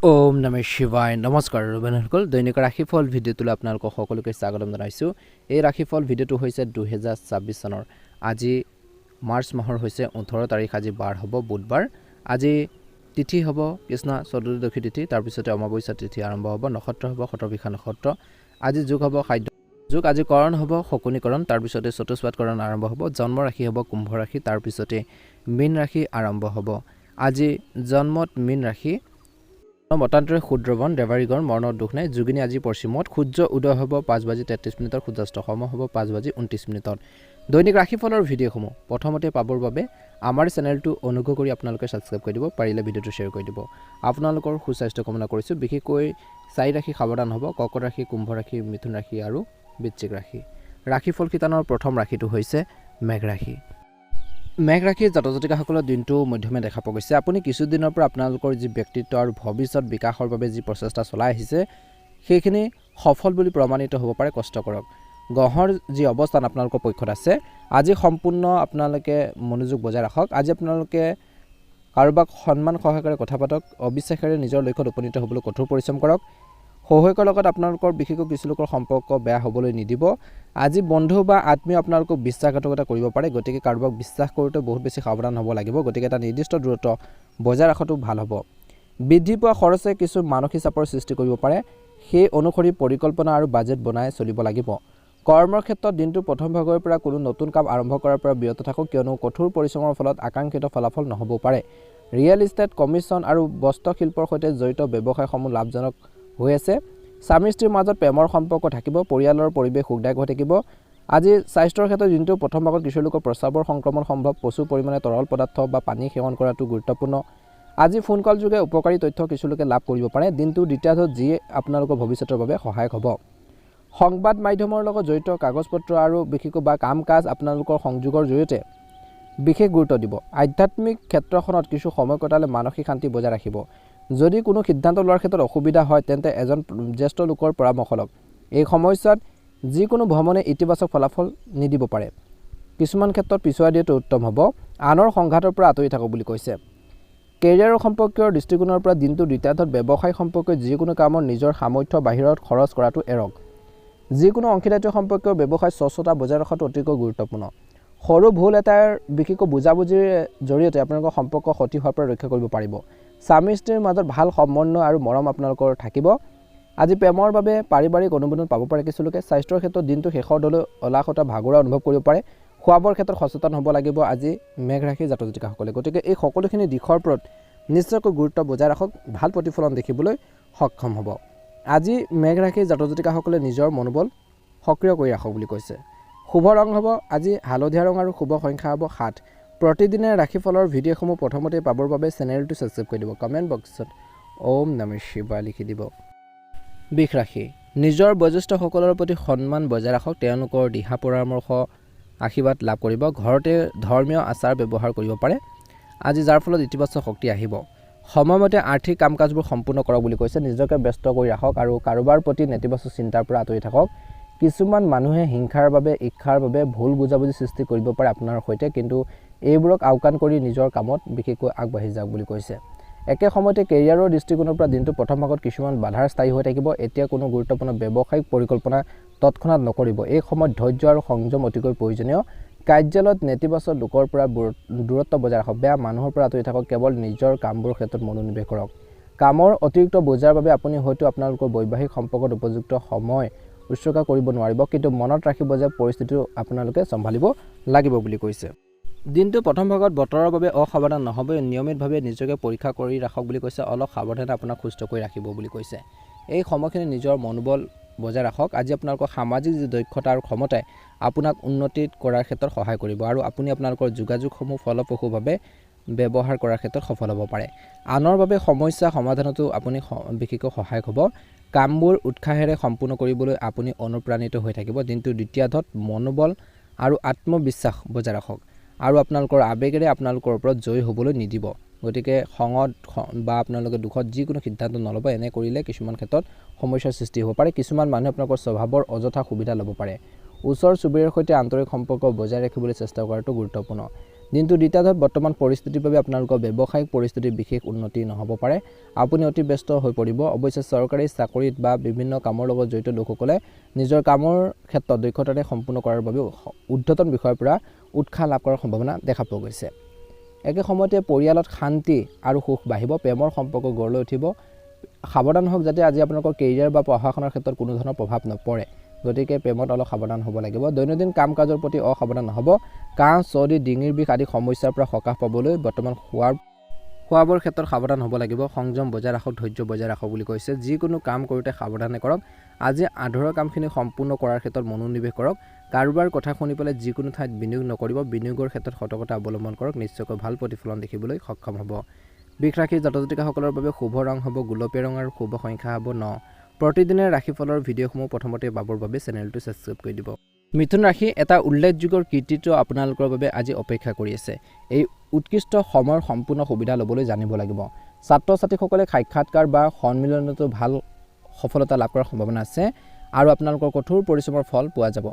ওম নমঃ শিৱায় নমস্কাৰ ৰবীনসকল দৈনিক ৰাশিফল ভিডিঅ'টোলৈ আপোনালোকক সকলোকে স্বাগতম জনাইছোঁ। এই ৰাশিফল ভিডিঅ'টো হৈছে 2026 চনৰ আজি মাৰ্চ মাহৰ হৈছে 18 তাৰিখ। আজি বাৰ হ'ব বুধবাৰ। আজি তিথি হ'ব কৃষ্ণ চতুৰ্দশী তিথি, তাৰপিছতে অমাৱস্যা তিথি আৰম্ভ হ'ব। নক্ষত্ৰ হ'ব শতভিষা নক্ষত্ৰ। আজি যোগ হ'ব খাদ্য যোগ। আজি কৰণ হ'ব শকুনিকৰণ, তাৰপিছতে চতুষ্পাদকৰণ আৰম্ভ হ'ব। জন্ম ৰাশি হ'ব কুম্ভ ৰাশি, তাৰপিছতে মীন ৰাশি আৰম্ভ হ'ব। আজি জন্মত মীন ৰাশি, মতান্তৰে ক্ষুদ্ৰবন দেৱাৰীগড় মৰণৰ দুখ নাই। যোগিনী আজি পশ্চিমত। সূৰ্য উদয় হ'ব 5:33, সূৰ্যাস্ত সময় হ'ব 5:29। দৈনিক ৰাশিফলৰ ভিডিঅ'সমূহ প্ৰথমতে পাবৰ বাবে আমাৰ চেনেলটো অনুগ্ৰহ কৰি আপোনালোকে ছাবস্ক্ৰাইব কৰি দিব, পাৰিলে ভিডিঅ'টো শ্বেয়াৰ কৰি দিব। আপোনালোকৰ সুস্বাস্থ্য কামনা কৰিছোঁ। বিশেষকৈ 4 ৰাশি সাৱধান হ'ব: কৰ্কট ৰাশি, কুম্ভ ৰাশি, মিথুন ৰাশি আৰু বৃশ্চিক ৰাশি। ৰাশিফল শিতানৰ প্ৰথম ৰাশিটো হৈছে মেঘ ৰাশি। মেঘ ৰাশিৰ জাতক জাতিকাসকলৰ দিনটো মধ্যমে দেখা পোৱা গৈছে। আপুনি কিছুদিনৰ পৰা আপোনালোকৰ যি ব্যক্তিত্ব আৰু ভৱিষ্যত বিকাশৰ বাবে যি প্ৰচেষ্টা চলাই আহিছে সেইখিনি সফল বুলি প্ৰমাণিত হ'ব পাৰে। কষ্ট কৰক। গ্ৰহৰ যি অৱস্থান আপোনালোকৰ পক্ষত আছে, আজি সম্পূৰ্ণ আপোনালোকে মনোযোগ বজাই ৰাখক। আজি আপোনালোকে কাৰোবাক সন্মান সহকাৰে কথা পাতক। অবিশ্বাসেৰে নিজৰ লক্ষ্যত উপনীত হ'বলৈ কঠোৰ পৰিশ্ৰম কৰক। শহুৱেকৰ লগত আপোনালোকৰ বিশেষকৈ কিছু লোকৰ সম্পৰ্ক বেয়া হ'বলৈ নিদিব। আজি বন্ধু বা আত্মীয় আপোনালোকক বিশ্বাসঘাতকতা কৰিব পাৰে, গতিকে কাৰোবাক বিশ্বাস কৰোঁতে বহুত বেছি সাৱধান হ'ব লাগিব। গতিকে এটা নিৰ্দিষ্ট দূৰত্ব বজাই ৰখাটো ভাল হ'ব। বৃদ্ধি পোৱা খৰচে কিছু মানসিক চাপৰ সৃষ্টি কৰিব পাৰে, সেই অনুসৰি পৰিকল্পনা আৰু বাজেট বনাই চলিব লাগিব। কৰ্মৰ ক্ষেত্ৰত দিনটোৰ প্ৰথম ভাগৰ পৰা কোনো নতুন কাম আৰম্ভ কৰাৰ পৰা বিৰত থাকক, কিয়নো কঠোৰ পৰিশ্ৰমৰ ফলত আকাংক্ষিত ফলাফল নহ'বও পাৰে। ৰিয়েল ইষ্টেট, কমিশ্যন আৰু বস্ত্ৰশিল্পৰ সৈতে জড়িত ব্যৱসায়সমূহ লাভজনক হৈ আছে। স্বামী স্ত্ৰীৰ মাজত প্ৰেমৰ সম্পৰ্ক থাকিব। পৰিয়ালৰ পৰিৱেশ সুখদায়ক হৈ থাকিব। আজি স্বাস্থ্যৰ ক্ষেত্ৰত দিনটোৰ প্ৰথম ভাগত কিছু লোকৰ প্ৰস্ৰাৱৰ সংক্ৰমণ সম্ভৱ। প্ৰচুৰ পৰিমাণে তৰল পদাৰ্থ বা পানী সেৱন কৰাটো গুৰুত্বপূৰ্ণ। আজি ফোন কল যোগে উপকাৰী তথ্য কিছু লোকে লাভ কৰিব পাৰে। দিনটোৰ দ্বিতীয়াৰ্ধত যিয়ে আপোনালোকৰ ভৱিষ্যতৰ বাবে সহায়ক হ'ব। সংবাদ মাধ্যমৰ লগত জড়িত কাগজ পত্ৰ আৰু বিশেষকৈ বা কাম কাজ আপোনালোকৰ সংযোগৰ জৰিয়তে বিশেষ গুৰুত্ব দিব। আধ্যাত্মিক ক্ষেত্ৰখনত কিছু সময় কটালে মানসিক শান্তি বজাই ৰাখিব। যদি কোনো সিদ্ধান্ত লোৱাৰ ক্ষেত্ৰত অসুবিধা হয় তেন্তে এজন জ্যেষ্ঠ লোকৰ পৰামৰ্শ লওক। এই সময়ছোৱাত যিকোনো ভ্ৰমণে ইতিবাচক ফলাফল নিদিব পাৰে। কিছুমান ক্ষেত্ৰত পিছুৱাই দিয়াটো উত্তম হ'ব। আনৰ সংঘাতৰ পৰা আঁতৰি থাকক বুলি কৈছে। কেৰিয়াৰৰ সম্পৰ্কীয় দৃষ্টিকোণৰ পৰা দিনটো দ্বিতীয়াৰ্ধত ব্যৱসায় সম্পৰ্কীয় যিকোনো কামৰ নিজৰ সামৰ্থ্য বাহিৰত খৰচ কৰাটো এৰক। যিকোনো অংশীদাৰিত্ব সম্পৰ্কীয় ব্যৱসায় স্বচ্ছতা বজাই ৰখাটো অতিকৈ গুৰুত্বপূৰ্ণ। সৰু ভুল এটাৰ বিশেষকৈ বুজাবুজিৰ জৰিয়তে আপোনালোকৰ সম্পৰ্ক ক্ষতি হোৱাৰ পৰা ৰক্ষা কৰিব পাৰিব। স্বামী স্ত্ৰীৰ মাজত ভাল সমন্বয় আৰু মৰম আপোনালোকৰ থাকিব। আজি প্ৰেমৰ বাবে পাৰিবাৰিক অনুমোদন পাব পাৰে কিছু লোকে। স্বাস্থ্যৰ ক্ষেত্ৰত দিনটো শেষৰ দলৈ অলসতা ভাগৰুৱা অনুভৱ কৰিব পাৰে। খোৱা বোৱাৰ ক্ষেত্ৰত সচেতন হ'ব লাগিব আজি মেঘ ৰাশিৰ জাতক জাতিকাসকলে। গতিকে এই সকলোখিনি দিশৰ ওপৰত নিশ্চয়কৈ গুৰুত্ব বজাই ৰাখক, ভাল প্ৰতিফলন দেখিবলৈ সক্ষম হ'ব। আজি মেঘ ৰাশিৰ জাতক জাতিকাসকলে নিজৰ মনোবল সক্ৰিয় কৰি ৰাখক বুলি কৈছে। শুভ ৰং হ'ব আজি হালধীয়া ৰং আৰু শুভ সংখ্যা হ'ব 7। প্ৰতিদিনে ৰাশিফলৰ ভিডিঅ'সমূহ প্ৰথমতে পাবৰ বাবে চেনেলটো ছাবস্ক্ৰাইব কৰি দিব। কমেণ্ট বক্সত ওম নমঃ শিৱায় লিখি দিব। বৃষ ৰাশি। নিজৰ বয়োজ্যেষ্ঠসকলৰ প্ৰতি সন্মান বজাই ৰাখক। তেওঁলোকৰ দিহা পৰামৰ্শ আশীৰ্বাদ লাভ কৰিব। ঘৰতে ধৰ্মীয় আচাৰ ব্যৱহাৰ কৰিব পাৰে আজি, যাৰ ফলত ইতিবাচক শক্তি আহিব। সময়মতে আৰ্থিক কাম কাজবোৰ সম্পূৰ্ণ কৰক বুলি কৈছে। নিজকে ব্যস্ত কৰি ৰাখক আৰু কাৰোবাৰ প্ৰতি নেতিবাচক চিন্তাৰ পৰা আঁতৰি থাকক। কিছুমান মানুহে হিংসাৰ বাবে ইচ্ছাৰ বাবে ভুল বুজাবুজি সৃষ্টি কৰিব পাৰে আপোনাৰ সৈতে, কিন্তু এইবোৰক আওকাণ কৰি নিজৰ কামত বিশেষকৈ আগবাঢ়ি যাওক বুলি কৈছে। একে সময়তে কেৰিয়াৰৰ দৃষ্টিকোণৰ পৰা দিনটো প্ৰথম ভাগত কিছুমান বাধাৰ স্থায়ী হৈ থাকিব। এতিয়া কোনো গুৰুত্বপূৰ্ণ ব্যৱসায়িক পৰিকল্পনা তৎক্ষণাত নকৰিব। এই সময়ত ধৈৰ্য আৰু সংযম অতিকৈ প্ৰয়োজনীয়। কাৰ্যালয়ত নেতিবাচক লোকৰ পৰা দূৰত্ব বজাই ৰাখক। বেয়া মানুহৰ পৰা আঁতৰি থাকক। কেৱল নিজৰ কামবোৰৰ ক্ষেত্ৰত মনোনিৱেশ কৰক। কামৰ অতিৰিক্ত বোজাৰ বাবে আপুনি হয়তো আপোনালোকৰ বৈবাহিক সম্পৰ্কত উপযুক্ত সময় উৎসৰ্গা কৰিব নোৱাৰিব, কিন্তু মনত ৰাখিব যে পৰিস্থিতিটো আপোনালোকে চম্ভালিব লাগিব বুলি কৈছে। দিনটো প্ৰথম ভাগত বতৰৰ বাবে অসাৱধান নহ'ব। নিয়মিতভাৱে নিজকে পৰীক্ষা কৰি ৰাখক বুলি কৈছে। অলপ সাৱধানে আপোনাক সুস্থ কৰি ৰাখিব বুলি কৈছে। এই সময়খিনি নিজৰ মনোবল বজাই ৰাখক। আজি আপোনালোকৰ সামাজিক যি দক্ষতা আৰু ক্ষমতাই আপোনাক উন্নতি কৰাৰ ক্ষেত্ৰত সহায় কৰিব আৰু আপুনি আপোনালোকৰ যোগাযোগসমূহ ফলপ্ৰসূভাৱে ব্যৱহাৰ কৰাৰ ক্ষেত্ৰত সফল হ'ব পাৰে। আনৰ বাবে সমস্যা সমাধানতো আপুনি বিশেষকৈ সহায়ক হ'ব। কামবোৰ উৎসাহেৰে সম্পূৰ্ণ কৰিবলৈ আপুনি অনুপ্ৰাণিত হৈ থাকিব। দিনটোৰ দ্বিতীয়াৰ্ধত মনোবল আৰু আত্মবিশ্বাস বজাই ৰাখক আৰু আপোনালোকৰ আৱেগেৰে আপোনালোকৰ ওপৰত জয়ী হ'বলৈ নিদিব। গতিকে খঙত বা আপোনালোকে দুখত যিকোনো সিদ্ধান্ত নল'ব। এনে কৰিলে কিছুমান ক্ষেত্ৰত সমস্যাৰ সৃষ্টি হ'ব পাৰে। কিছুমান মানুহে আপোনালোকৰ স্বভাৱৰ অযথা সুবিধা ল'ব পাৰে। ওচৰ চুবুৰীয়াৰ সৈতে আন্তৰিক সম্পৰ্ক বজাই ৰাখিবলৈ চেষ্টা কৰাটো গুৰুত্বপূৰ্ণ। দিনটো দ্বিতীয়াৰ্ধত বৰ্তমান পৰিস্থিতিৰ বাবে আপোনালোকৰ ব্যৱসায়িক পৰিস্থিতিৰ বিশেষ উন্নতি নহ'ব পাৰে। আপুনি অতি ব্যস্ত হৈ পৰিব। অৱশ্যে চৰকাৰী চাকৰিত বা বিভিন্ন কামৰ লগত জড়িত লোকসকলে নিজৰ কামৰ ক্ষেত্ৰত দক্ষতাৰে সম্পূৰ্ণ কৰাৰ বাবে ঊৰ্ধ্বতন বিষয়ৰ পৰা উৎসাহ লাভ কৰাৰ সম্ভাৱনা দেখা পোৱা গৈছে। একে সময়তে পৰিয়ালত শান্তি আৰু সুখ বাঢ়িব, প্ৰেমৰ সম্পৰ্ক গঢ় লৈ উঠিব। সাৱধান হওক যাতে আজি আপোনালোকৰ কেৰিয়াৰ বা পঢ়া শুনাৰ ক্ষেত্ৰত কোনো ধৰণৰ প্ৰভাৱ নপৰে, গতিকে প্ৰেমত অলপ সাৱধান হ'ব লাগিব। দৈনন্দিন কাম কাজৰ প্ৰতি অসাৱধান নহ'ব। কাহ, চৰ্দি, ডিঙিৰ বিষ আদি সমস্যাৰ পৰা সকাহ পাবলৈ বৰ্তমান খোৱা বোৱাৰ ক্ষেত্ৰত সাৱধান হ'ব লাগিব। সংযম বজাই ৰাখক, ধৈৰ্য বজাই ৰাখক বুলি কৈছে। যিকোনো কাম কৰোঁতে সাৱধানে কৰক। আজি আধৰুৱা কামখিনি সম্পূৰ্ণ কৰাৰ ক্ষেত্ৰত মনোনিৱেশ কৰক। কাৰোবাৰ কথা শুনি পেলাই যিকোনো ঠাইত বিনিয়োগ নকৰিব। বিনিয়োগৰ ক্ষেত্ৰত সতৰ্কতা অৱলম্বন কৰক, নিশ্চয়কৈ ভাল প্ৰতিফলন দেখিবলৈ সক্ষম হ'ব। বৃষ ৰাশিৰ জাতক-জাতিকাসকলৰ বাবে শুভ ৰং হ'ব গোলপীয়া ৰং আৰু শুভ সংখ্যা হ'ব 9। প্ৰতিদিনে ৰাশিফলৰ ভিডিঅ'সমূহ প্ৰথমতে পাবৰ বাবে চেনেলটো ছাবস্ক্ৰাইব কৰি দিব। মিথুন ৰাশি, এটা উল্লেখযোগ্য কৃতিত্ব আপোনালোকৰ বাবে আজি অপেক্ষা কৰি আছে। এই উৎকৃষ্ট সময়ৰ সম্পূৰ্ণ সুবিধা ল'বলৈ জানিব লাগিব। ছাত্ৰ ছাত্ৰীসকলে সাক্ষাৎকাৰ বা সন্মিলনতো ভাল সফলতা লাভ কৰাৰ সম্ভাৱনা আছে আৰু আপোনালোকৰ কঠোৰ পৰিশ্ৰমৰ ফল পোৱা যাব।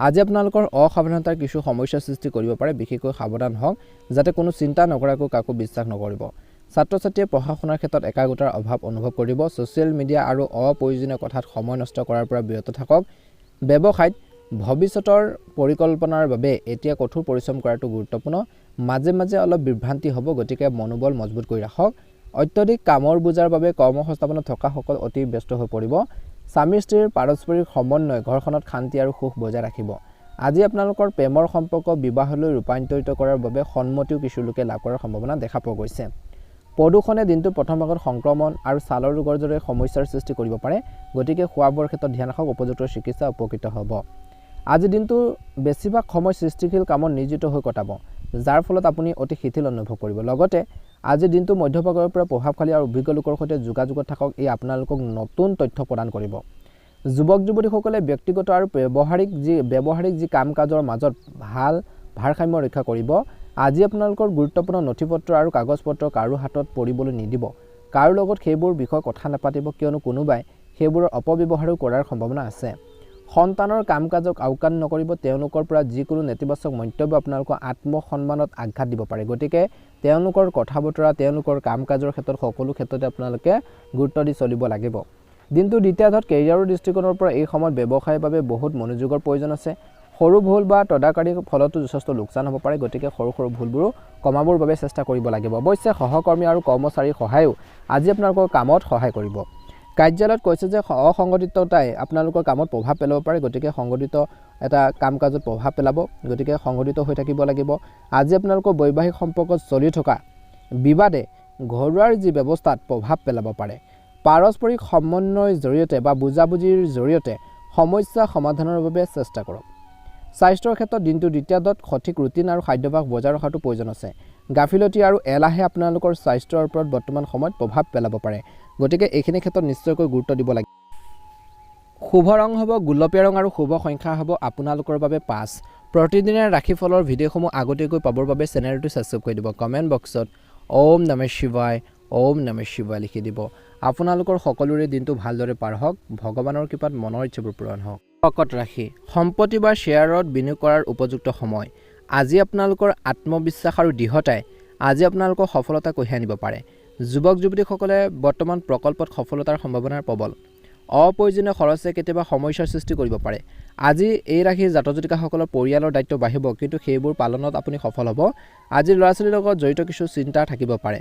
আজি আপোনালোকৰ অসাৱধানতাৰ কিছু সমস্যাৰ সৃষ্টি কৰিব পাৰে। বিশেষকৈ সাৱধান হওক যাতে কোনো চিন্তা নকৰাকৈ কাকো বিশ্বাস নকৰিব। ছাত্ৰ ছাত্ৰীয়ে পঢ়া শুনাৰ ক্ষেত্ৰত একাগ্ৰতাৰ অভাৱ অনুভৱ কৰিব। ছ'চিয়েল মিডিয়া আৰু অপ্ৰয়োজনীয় কথাত সময় নষ্ট কৰাৰ পৰা বিৰত থাকক। ব্যৱসায়ত ভৱিষ্যতৰ পৰিকল্পনাৰ বাবে এতিয়া কঠোৰ পৰিশ্ৰম কৰাটো গুৰুত্বপূৰ্ণ। মাজে মাজে অলপ বিভ্ৰান্তি হ'ব, গতিকে মনোবল মজবুত কৰি ৰাখক। অত্যধিক কামৰ বোজাৰ বাবে কৰ্মসংস্থাপনত থকাসকল অতি ব্যস্ত হৈ পৰিব। স্বামী স্ত্ৰীৰ পাৰস্পৰিক সমন্বয় ঘৰখনত শান্তি আৰু সুখ বজাই ৰাখিব। আজি আপোনালোকৰ প্ৰেমৰ সম্পৰ্ক বিবাহলৈ ৰূপান্তৰিত কৰাৰ বাবে সন্মতিও কিছু লোকে লাভ কৰাৰ সম্ভাৱনা দেখা পোৱা গৈছে। প্ৰদূষণে দিনটোৰ প্ৰথম ভাগত সংক্ৰমণ আৰু ছালৰ ৰোগৰ দৰে সমস্যাৰ সৃষ্টি কৰিব পাৰে, গতিকে খোৱা বোৱাৰ ক্ষেত্ৰত ধ্যান ৰাখক। উপযুক্ত চিকিৎসা উপকৃত হ'ব। আজি দিনটো বেছিভাগ সময় সৃষ্টিশীল কামত নিয়োজিত হৈ কটাব, যাৰ ফলত আপুনি অতি শিথিল অনুভৱ কৰিব। লগতে আজি দিনটো মধ্যভাগৰ পৰা প্ৰভাৱশালী আৰু অভিজ্ঞ লোকৰ সৈতে যোগাযোগত থাকক। এই আপোনালোকক নতুন তথ্য প্ৰদান কৰিব। যুৱক যুৱতীসকলে ব্যক্তিগত আৰু ব্যৱহাৰিক যি কাম কাজৰ মাজত ভাল ভাৰসাম্য ৰক্ষা কৰিব। আজি আপোনালোকৰ গুৰুত্বপূৰ্ণ নথিপত্ৰ আৰু কাগজ পত্ৰ কাৰো হাতত পৰিবলৈ নিদিব। কাৰো লগত সেইবোৰ বিষয়ে কথা নাপাতিব, কিয়নো কোনোবাই সেইবোৰৰ অপব্যৱহাৰো কৰাৰ সম্ভাৱনা আছে। সন্তানৰ কাম কাজক আওকাণ নকৰিব। তেওঁলোকৰ পৰা যিকোনো নেতিবাচক মন্তব্য আপোনালোকৰ আত্মসন্মানত আঘাত দিব পাৰে, গতিকে তেওঁলোকৰ কথা বতৰা, তেওঁলোকৰ কাম কাজৰ ক্ষেত্ৰত সকলো ক্ষেত্ৰতে আপোনালোকে গুৰুত্ব দি চলিব লাগিব। দিনটো দ্বিতীয়াৰ্ধত কেৰিয়াৰৰ দৃষ্টিকোণৰ পৰা এই সময়ত ব্যৱসায়ৰ বাবে বহুত মনোযোগৰ প্ৰয়োজন আছে। সৰু ভুল বা তদাকাৰীৰ ফলতো যথেষ্ট লোকচান হ'ব পাৰে, গতিকে সৰু সৰু ভুলবোৰো কমাবৰ বাবে চেষ্টা কৰিব লাগিব। অৱশ্যে সহকৰ্মী আৰু কৰ্মচাৰীৰ সহায়েও আজি আপোনালোকৰ কামত সহায় কৰিব। কাৰ্যালয়ত কৈছে যে অসংগঠিততাই আপোনালোকৰ কামত প্ৰভাৱ পেলাব পাৰে, গতিকে সংগঠিত এটা কাম কাজত প্ৰভাৱ পেলাব, গতিকে সংগঠিত হৈ থাকিব লাগিব। আজি আপোনালোকৰ বৈবাহিক সম্পৰ্কত চলি থকা বিবাদে ঘৰুৱাৰ যি ব্যৱস্থাত প্ৰভাৱ পেলাব পাৰে। পাৰস্পৰিক সমন্বয়ৰ জৰিয়তে বা বুজাবুজিৰ জৰিয়তে সমস্যা সমাধানৰ বাবে চেষ্টা কৰক। স্বাস্থ্যৰ ক্ষেত্ৰত দিনটো দ্বিতীয়াৰ্ধত সঠিক ৰুটিন আৰু খাদ্যাভ্যাস বজাই ৰখাটো প্ৰয়োজন আছে। গাফিলতি আৰু এলাহে আপোনালোকৰ স্বাস্থ্যৰ ওপৰত বৰ্তমান সময়ত প্ৰভাৱ পেলাব পাৰে, গতিকে এইখিনি ক্ষেত্ৰত নিশ্চয়কৈ গুৰুত্ব দিব লাগে। শুভ ৰং হ'ব গোলপীয়া ৰং আৰু শুভ সংখ্যা হ'ব আপোনালোকৰ বাবে 5। প্ৰতিদিনে ৰাশিফলৰ ভিডিঅ'সমূহ আগতীয়াকৈ পাবৰ বাবে চেনেলটো ছাবস্ক্ৰাইব কৰি দিব। কমেণ্ট বক্সত ওম নমঃ শিৱায়, ওম নমঃ শিৱায় লিখি দিব। আপোনালোকৰ সকলোৰে দিনটো ভালদৰে পাৰ হওক। ভগৱানৰ কৃপাত মনৰ ইচ্ছাবোৰ পূৰণ হওক। কৰ্কট ৰাশি, সম্পত্তি বা শ্বেয়াৰত বিনিয়োগ কৰাৰ উপযুক্ত সময়। আজি আপোনালোকৰ আত্মবিশ্বাস আৰু দৃঢ়তাই আজি আপোনালোকৰ সফলতা কঢ়িয়াই আনিব পাৰে। যুৱক যুৱতীসকলে বৰ্তমান প্ৰকল্পত সফলতাৰ সম্ভাৱনাৰ প্ৰবল। অপ্ৰয়োজনীয় খৰচে কেতিয়াবা সমস্যাৰ সৃষ্টি কৰিব পাৰে। আজি এই ৰাশিৰ জাতক জাতিকাসকলৰ পৰিয়ালৰ দায়িত্ব বাঢ়িব, কিন্তু সেইবোৰ পালনত আপুনি সফল হ'ব। আজি ল'ৰা ছোৱালীৰ লগত জড়িত কিছু চিন্তা থাকিব পাৰে।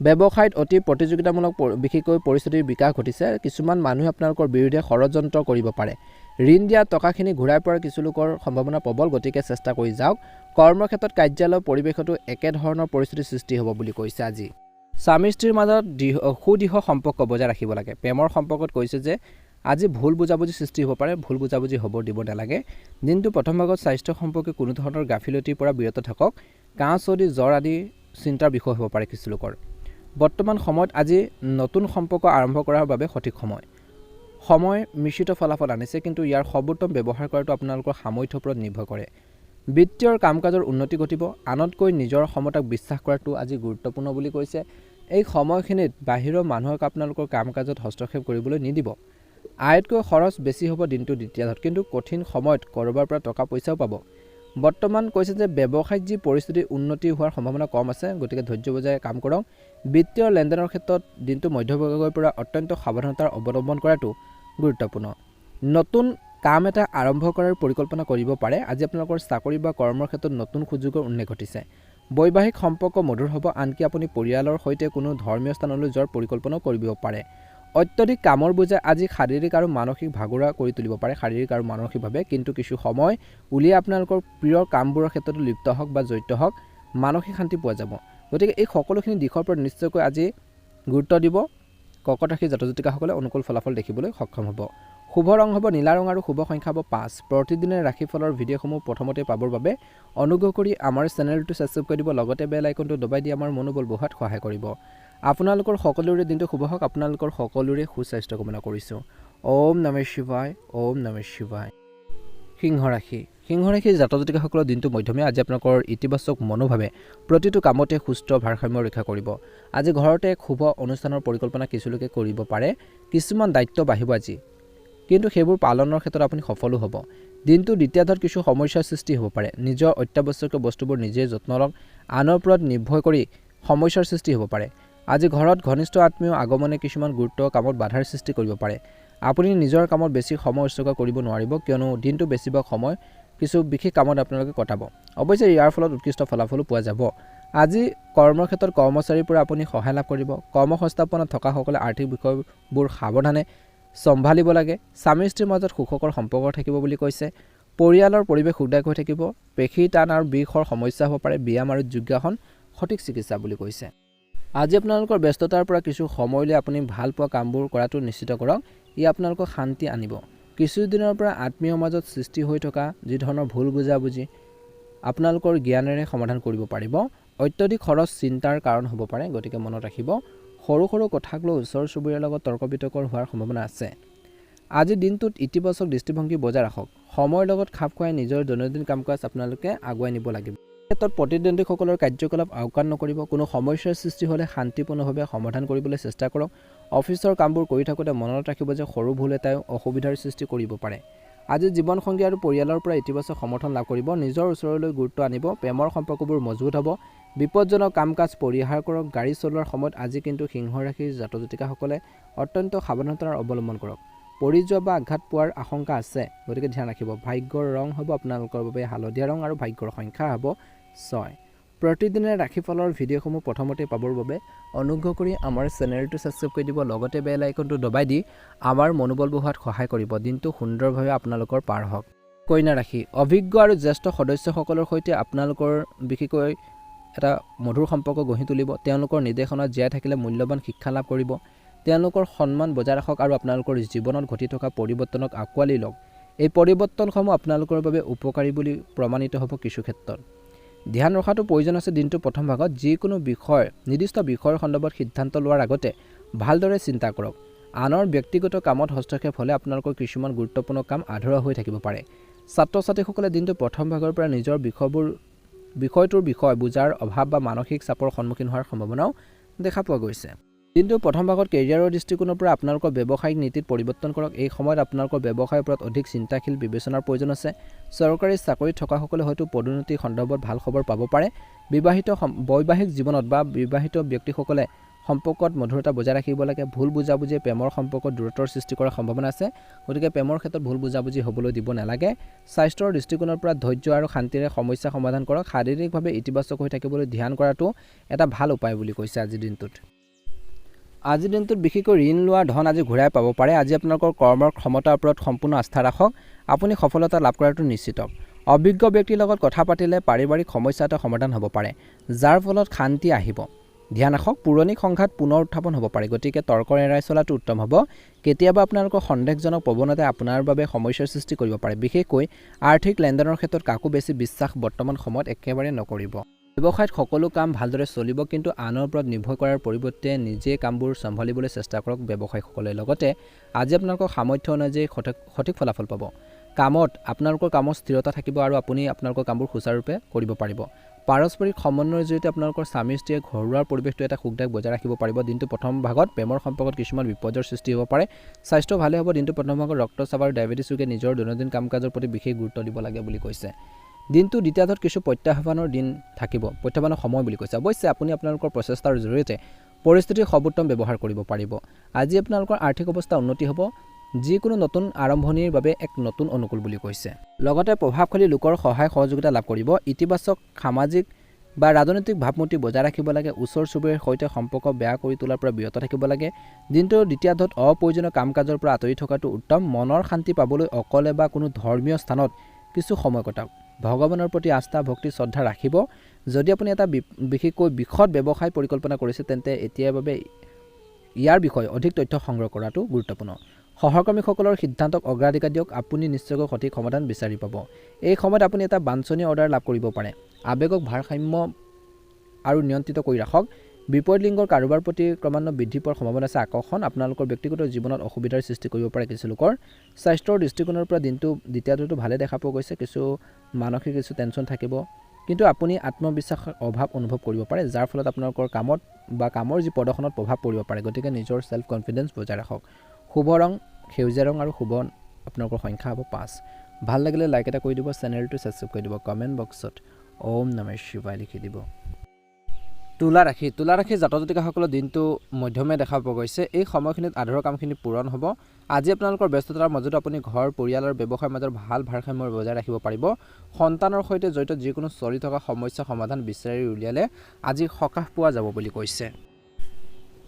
ব্যৱসায়ত অতি প্ৰতিযোগিতামূলক বিশেষকৈ পৰিস্থিতিৰ বিকাশ ঘটিছে। কিছুমান মানুহে আপোনালোকৰ বিৰুদ্ধে ষড়যন্ত্ৰ কৰিব পাৰে। ঋণ দিয়া টকাখিনি ঘূৰাই পোৱাৰ কিছু লোকৰ সম্ভাৱনা প্ৰবল, গতিকে চেষ্টা কৰি যাওক। কৰ্মক্ষেত্ৰত কাৰ্যালয় পৰিৱেশতো একেধৰণৰ পৰিস্থিতিৰ সৃষ্টি হ'ব বুলি কৈছে। আজি স্বামী স্ত্ৰীৰ মাজত সুদৃঢ় সম্পৰ্ক বজাই ৰাখিব লাগে। প্ৰেমৰ সম্পৰ্কত কৈছে যে আজি ভুল বুজাবুজি সৃষ্টি হ'ব পাৰে, ভুল বুজাবুজি হ'ব দিব নালাগে। দিনটো প্ৰথম ভাগত স্বাস্থ্য সম্পৰ্কে কোনো ধৰণৰ গাফিলতিৰ পৰা বিৰত থাকক। কাহ চৰ্দি জ্বৰ আদি চিন্তাৰ বিষয় হ'ব পাৰে কিছু লোকৰ। বৰ্তমান সময়ত আজি নতুন সম্পৰ্ক আৰম্ভ কৰাৰ বাবে সঠিক সময় মিশ্ৰিত ফলাফল আনিছে, কিন্তু ইয়াৰ সৰ্বোত্তম ব্যৱহাৰ কৰাটো আপোনালোকৰ সামৰ্থ্যৰ ওপৰত নিৰ্ভৰ কৰে। বিত্তীয় কাম কাজৰ উন্নতি ঘটিব। আনতকৈ নিজৰ ক্ষমতাক বিশ্বাস কৰাটো আজি গুৰুত্বপূৰ্ণ বুলি কৈছে। এই সময়খিনিত বাহিৰৰ মানুহক আপোনালোকৰ কাম কাজত হস্তক্ষেপ কৰিবলৈ নিদিব। আয়তকৈ খৰচ বেছি হ'ব দিনটো দ্বিতীয়াৰ্ধত, কিন্তু কঠিন সময়ত ক'ৰবাৰ পৰা টকা পইচাও পাব। বৰ্তমান কৈছে যে ব্যৱসায়িক যি পৰিস্থিতি উন্নতি হোৱাৰ সম্ভাৱনা কম আছে, গতিকে ধৈৰ্য বজাই কাম কৰক। বিত্তীয় লেনদেনৰ ক্ষেত্ৰত দিনটো মধ্যভাগৰ পৰা অত্যন্ত সাৱধানতাৰ অৱলম্বন কৰাটো গুৰুত্বপূৰ্ণ। নতুন কাম এটা আৰম্ভ কৰাৰ পৰিকল্পনা কৰিব পাৰে। আজি আপোনালোকৰ চাকৰি বা কৰ্মৰ ক্ষেত্ৰত নতুন সুযোগৰ উন্মেষ ঘটিছে। বৈবাহিক সম্পৰ্ক মধুৰ হ'ব, আনকি আপুনি পৰিয়ালৰ সৈতে কোনো ধৰ্মীয় স্থানলৈ যোৱাৰ পৰিকল্পনাও কৰিব পাৰে। অত্যধিক কামৰ বোজে আজি শাৰীৰিক আৰু মানসিক ভাগৰুৱা কৰি তুলিব পাৰে, শাৰীৰিক আৰু মানসিকভাৱে। কিন্তু কিছু সময় উলিয়াই আপোনালোকৰ প্ৰিয় কামবোৰৰ ক্ষেত্ৰতো লিপ্ত হওক বা জড়িত হওক, মানসিক শান্তি পোৱা যাব। গতিকে এই সকলোখিনি দিশৰ ওপৰত নিশ্চয়কৈ আজি গুৰুত্ব দিব। কৰ্কট ৰাশিৰ জাতক জাতিকাসকলে অনুকূল ফলাফল দেখিবলৈ সক্ষম হ'ব। শুভ ৰং হ'ব নীলা ৰং আৰু শুভ সংখ্যা হ'ব 5। প্ৰতিদিনে ৰাশিফলৰ ভিডিঅ'সমূহ প্ৰথমতে পাবৰ বাবে অনুগ্ৰহ কৰি আমাৰ চেনেলটো ছাবস্ক্ৰাইব কৰি দিব, লগতে বেল আইকনটো দবাই দি আমাৰ মনোবল বঢ়োৱাত সহায় কৰিব। আপোনালোকৰ সকলোৰে দিনটো শুভ হওক, আপোনালোকৰ সকলোৰে সুস্বাস্থ্য কামনা কৰিছোঁ। ওম নমঃ শিৱায়, ওম নমঃ শিৱায়। সিংহ ৰাশিৰ জাতক জাতিকাসকলৰ দিনটো মধ্যমীয়া। আজি আপোনালোকৰ ইতিবাচক মনোভাৱে প্ৰতিটো কামতে সুস্থ ভাৰসাম্য ৰক্ষা কৰিব। আজি ঘৰতে এক শুভ অনুষ্ঠানৰ পৰিকল্পনা কিছুলোকে কৰিব পাৰে। কিছুমান দায়িত্ব বাঢ়িব আজি, কিন্তু সেইবোৰ পালনৰ ক্ষেত্ৰত আপুনি সফলো হ'ব। দিনটো দ্বিতীয়াৰ্ধত কিছু সমস্যাৰ সৃষ্টি হ'ব পাৰে। নিজৰ অত্যাৱশ্যকীয় বস্তুবোৰ নিজে যত্ন লওক, আনৰ ওপৰত নিৰ্ভৰ কৰি সমস্যাৰ সৃষ্টি হ'ব পাৰে। আজি ঘৰত ঘনিষ্ঠ আত্মীয় আগমনে কিছুমান গুৰুত্ব কামত বাধাৰ সৃষ্টি কৰিব পাৰে। আপুনি নিজৰ কামত বেছি সময় উৎসৰ্গ কৰিব নোৱাৰিব, কিয়নো দিনটো বেছিভাগ সময় কিছু বিশেষ কামত আপোনালোকে কটাব। অৱশ্যে ইয়াৰ ফলত উৎকৃষ্ট ফলাফলো পোৱা যাব। আজি কৰ্মৰ ক্ষেত্ৰত কৰ্মচাৰীৰ পৰা আপুনি সহায় লাভ কৰিব। কৰ্মসংস্থাপনত থকাসকলে আৰ্থিক বিষয়বোৰ সাৱধানে চম্ভালিব লাগে। স্বামী স্ত্ৰীৰ মাজত সুখকৰ সম্পৰ্ক থাকিব বুলি কৈছে। পৰিয়ালৰ পৰিৱেশ সুখদায়ক হৈ থাকিব। পেশী টান আৰু বিষৰ সমস্যা হ'ব পাৰে। ব্যায়াম আৰু যোগাসন সঠিক চিকিৎসা বুলি কৈছে। আজি আপোনালোকৰ ব্যস্ততাৰ পৰা কিছু সময়লৈ আপুনি ভাল পোৱা কামবোৰ কৰাটো নিশ্চিত কৰক। ই আপোনালোকক শান্তি আনিব। কিছুদিনৰ পৰা আত্মীয়ৰ মাজত সৃষ্টি হৈ থকা যি ধৰণৰ ভুল বুজাবুজি আপোনালোকৰ জ্ঞানেৰে সমাধান কৰিব পাৰিব। অত্যধিক খৰচ চিন্তাৰ কাৰণ হ'ব পাৰে, গতিকে মনত ৰাখিব। সৰু সৰু কথাক লৈ ওচৰ চুবুৰীয়াৰ লগত তৰ্ক বিতৰ্কৰ হোৱাৰ সম্ভাৱনা আছে। আজি দিনটোত ইতিবাচক দৃষ্টিভংগী বজাই ৰাখক। সময়ৰ লগত খাপ খুৱাই নিজৰ দৈনন্দিন কাম কাজ আপোনালোকে আগুৱাই নিব লাগিব। ক্ষেত্ৰত প্ৰতিদ্বন্দ্বীসকলৰ কাৰ্যকলাপ আওকাণ নকৰিব। কোনো সমস্যাৰ সৃষ্টি হ'লে শান্তিপূৰ্ণভাৱে সমাধান কৰিবলৈ চেষ্টা কৰক। অফিচৰ কামবোৰ কৰি থাকোঁতে মনত ৰাখিব যে সৰু ভুল এটাই অসুবিধাৰ সৃষ্টি কৰিব পাৰে। আজি জীৱনসংগী আৰু পৰিয়ালৰ পৰা ইতিবাচক সমৰ্থন লাভ কৰিব। নিজৰ ওচৰলৈ গুৰুত্ব আনিব। প্ৰেমৰ সম্পৰ্কবোৰ মজবুত হ'ব। বিপদজনক কাম কাজ পৰিহাৰ কৰক। গাড়ী চলোৱাৰ সময়ত আজি কিন্তু সিংহ ৰাশিৰ জাতক জাতিকাসকলে অত্যন্ত সাৱধানতাৰ অৱলম্বন কৰক। পৰি যোৱা বা আঘাত পোৱাৰ আশংকা আছে, গতিকে ধ্যান ৰাখিব। ভাগ্যৰ ৰং হ'ব আপোনালোকৰ বাবে হালধীয়া ৰং আৰু ভাগ্যৰ সংখ্যা হ'ব 6। প্ৰতিদিনে ৰাশিফলৰ ভিডিঅ'সমূহ প্ৰথমতে পাবৰ বাবে অনুগ্ৰহ কৰি আমাৰ চেনেলটো ছাবস্ক্ৰাইব কৰি দিব, লগতে বেল আইকনটো দবাই দি আমাৰ মনোবল বঢ়োৱাত সহায় কৰিব। দিনটো সুন্দৰভাৱে আপোনালোকৰ পাৰ হওক। কন্যা ৰাশি অভিজ্ঞ আৰু জ্যেষ্ঠ সদস্যসকলৰ সৈতে আপোনালোকৰ বিশেষকৈ এটা মধুৰ সম্পৰ্ক গঢ়ি তুলিব। তেওঁলোকৰ নিৰ্দেশনাত জীয়াই থাকিলে মূল্যৱান শিক্ষা লাভ কৰিব। তেওঁলোকৰ সন্মান বজাই ৰাখক আৰু আপোনালোকৰ জীৱনত ঘটি থকা পৰিৱৰ্তনক আঁকোৱালি লওক। এই পৰিৱৰ্তনসমূহ আপোনালোকৰ বাবে উপকাৰী বুলি প্ৰমাণিত হ'ব কিছু ক্ষেত্ৰত। ধ্যান ৰখাটো প্ৰয়োজন আছে। দিনটো প্ৰথম ভাগত যিকোনো নিৰ্দিষ্ট বিষয়ৰ সন্দৰ্ভত সিদ্ধান্ত লোৱাৰ আগতে ভালদৰে চিন্তা কৰক। আনৰ ব্যক্তিগত কামত হস্তক্ষেপ হ'লে আপোনালোকৰ কিছুমান গুৰুত্বপূৰ্ণ কাম আধৰুৱা হৈ থাকিব পাৰে। ছাত্ৰ ছাত্ৰীসকলে দিনটো প্ৰথম ভাগৰ পৰা নিজৰ বিষয়টোৰ বিষয় বুজাৰ অভাৱ বা মানসিক চাপৰ সন্মুখীন হোৱাৰ সম্ভাৱনাও দেখা পোৱা গৈছে। দিনটো প্ৰথম ভাগত কেৰিয়াৰৰ দৃষ্টিকোণৰ পৰা আপোনালোকৰ ব্যৱসায়িক নীতিত পৰিৱৰ্তন কৰক। এই সময়ত আপোনালোকৰ ব্যৱসায়ৰ ওপৰত অধিক চিন্তাশীল বিবেচনাৰ প্ৰয়োজন আছে। চৰকাৰী চাকৰিত থকাসকলে হয়তো পদোন্নতিৰ সন্দৰ্ভত ভাল খবৰ পাব পাৰে। বৈবাহিক জীৱনত বা বিবাহিত ব্যক্তিসকলে সম্পৰ্কত মধুৰতা বজাই ৰাখিব লাগে। ভুল বুজাবুজিয়ে প্ৰেমৰ সম্পৰ্কত দূৰত্বৰ সৃষ্টি কৰাৰ সম্ভাৱনা আছে, গতিকে প্ৰেমৰ ক্ষেত্ৰত ভুল বুজাবুজি হ'বলৈ দিব নালাগে। স্বাস্থ্যৰ দৃষ্টিকোণৰ পৰা ধৈৰ্য আৰু শান্তিৰে সমস্যা সমাধান কৰক। শাৰীৰিকভাৱে ইতিবাচক হৈ থাকিবলৈ ধ্যান কৰাটো এটা ভাল উপায় বুলি কৈছে আজিৰ দিনটোত। আজিৰ দিনটোত বিশেষকৈ ঋণ লোৱা ধন আজি ঘূৰাই পাব পাৰে। আজি আপোনালোকৰ কৰ্মৰ ক্ষমতাৰ ওপৰত সম্পূৰ্ণ আস্থা ৰাখক। আপুনি সফলতা লাভ কৰাটো নিশ্চিত। অভিজ্ঞ ব্যক্তিৰ লগত কথা পাতিলে পাৰিবাৰিক সমস্যা এটা সমাধান হ'ব পাৰে, যাৰ ফলত শান্তি আহিব। ধ্যান ৰাখক। পুৰণি সংঘাত পুনৰ উত্থাপন হ'ব পাৰে, গতিকে তৰ্ক এৰাই চলাটো উত্তম হ'ব। কেতিয়াবা আপোনালোকৰ সন্দেহজনক প্ৰৱণতাই আপোনাৰ বাবে সমস্যাৰ সৃষ্টি কৰিব পাৰে। বিশেষকৈ আৰ্থিক লেনদেনৰ ক্ষেত্ৰত কাকো বেছি বিশ্বাস বৰ্তমান সময়ত একেবাৰে নকৰিব। ব্যৱসায়ত সকলো কাম ভালদৰে চলিব, কিন্তু আনৰ ওপৰত নিৰ্ভৰ কৰাৰ পৰিৱৰ্তে নিজে কামবোৰ চম্ভালিবলৈ চেষ্টা কৰক ব্যৱসায়ীসকলে। লগতে আজি আপোনালোকৰ সামৰ্থ্য অনুযায়ী সঠিক ফলাফল পাব। আপোনালোকৰ কামত স্থিৰতা থাকিব আৰু আপুনি আপোনালোকৰ কামবোৰ সুচাৰুৰূপে কৰিব পাৰিব। পাৰস্পৰিক সমন্বয়ৰ জৰিয়তে আপোনালোকৰ স্বামী স্ত্ৰীয়ে ঘৰুৱা পৰিৱেশটো এটা সুখদায়ক বজাই ৰাখিব পাৰিব। দিনটো প্ৰথম ভাগত প্ৰেমৰ সম্পৰ্কত কিছুমান বিপৰ্যয়ৰ সৃষ্টি হ'ব পাৰে। স্বাস্থ্য ভালে হ'ব। দিনটো প্ৰথম ভাগত ৰক্তচাপ আৰু ডায়েবেটিছ ৰোগে নিজৰ দৈনন্দিন কাম কাজৰ প্ৰতি বিশেষ গুৰুত্ব দিব লাগে বুলি কৈছে। দিনটো দ্বিতীয়াৰ্ধত কিছু প্ৰত্যাহ্বানৰ দিন থাকিব, প্ৰত্যাহ্বানৰ সময় বুলি কৈছে। অৱশ্যে আপুনি আপোনালোকৰ প্ৰচেষ্টাৰ জৰিয়তে পৰিস্থিতিৰ সৰ্বোত্তম ব্যৱহাৰ কৰিব পাৰিব। আজি আপোনালোকৰ আৰ্থিক অৱস্থা উন্নতি হ'ব, যিকোনো নতুন আৰম্ভণিৰ বাবে এক নতুন অনুকূল বুলি কৈছে। লগতে প্ৰভাৱশালী লোকৰ সহায় সহযোগিতা লাভ কৰিব। ইতিবাচক সামাজিক বা ৰাজনৈতিক ভাৱমূৰ্তি বজাই ৰাখিব লাগে। ওচৰ চুবুৰীয়াৰ সৈতে সম্পৰ্ক বেয়া কৰি তোলাৰ পৰা বিৰত থাকিব লাগে। দিনটোৰ দ্বিতীয়াৰ্ধত অপ্ৰয়োজনীয় কাম কাজৰ পৰা আঁতৰি থকাটো উত্তম। মনৰ শান্তি পাবলৈ অকলে বা কোনো ধৰ্মীয় স্থানত কিছু সময় কটাওক। ভগৱানৰ প্ৰতি আস্থা ভক্তি শ্ৰদ্ধা ৰাখিব। যদি আপুনি এটা বিশেষকৈ বিশদ ব্যৱসায় পৰিকল্পনা কৰিছে তেন্তে এতিয়াৰ বাবে ইয়াৰ বিষয়ে অধিক তথ্য সংগ্ৰহ কৰাটো গুৰুত্বপূৰ্ণ। সহকৰ্মীসকলৰ সিদ্ধান্তক অগ্ৰাধিকাৰ দিয়ক। আপুনি নিশ্চয়কৈ সঠিক সমাধান বিচাৰি পাব। এই সময়ত আপুনি এটা বাঞ্ছনীয় অৰ্ডাৰ লাভ কৰিব পাৰে। আৱেগক ভাৰসাম্য আৰু নিয়ন্ত্ৰিত কৰি ৰাখক। বিপৰীত লিংগৰ কাৰোবাৰ প্ৰতি ক্ৰমান্বয়ে বৃদ্ধি পোৱাৰ সম্ভাৱনা আছে। আকৰ্ষণ আপোনালোকৰ ব্যক্তিগত জীৱনত অসুবিধাৰ সৃষ্টি কৰিব পাৰে কিছু লোকৰ। স্বাস্থ্যৰ দৃষ্টিকোণৰ পৰা দিনটো দ্বিতীয়টো ভালে দেখা পোৱা গৈছে। কিছু মানসিক কিছু টেনশ্যন থাকিব, কিন্তু আপুনি আত্মবিশ্বাসৰ অভাৱ অনুভৱ কৰিব পাৰে, যাৰ ফলত আপোনালোকৰ কামত বা কামৰ যি প্ৰদৰ্শনত প্ৰভাৱ পৰিব পাৰে। গতিকে নিজৰ ছেল্ফ কনফিডেন্স বজাই ৰাখক। শুভ ৰং সেউজীয়া ৰং আৰু শুভ আপোনালোকৰ সংখ্যা হ'ব 5। ভাল লাগিলে লাইক এটা কৰি দিব, চেনেলটো ছাবস্ক্ৰাইব কৰি দিব, কমেণ্ট বক্সত ওম নমঃ শিৱায় লিখি দিব। তুলা ৰাশি জাতক জাতিকাসকলৰ দিনটো মধ্যমে দেখা পোৱা গৈছে। এই সময়খিনিত আধৰুৱা কামখিনি পূৰণ হ'ব। আজি আপোনালোকৰ ব্যস্ততাৰ মাজতো আপুনি ঘৰ পৰিয়াল আৰু ব্যৱসায়ৰ মাজত ভাল ভাৰসাম্য বজাই ৰাখিব পাৰিব। সন্তানৰ সৈতে জড়িত যিকোনো চলি থকা সমস্যা সমাধান বিচাৰি উলিয়ালে আজি সকাহ পোৱা যাব বুলি কৈছে।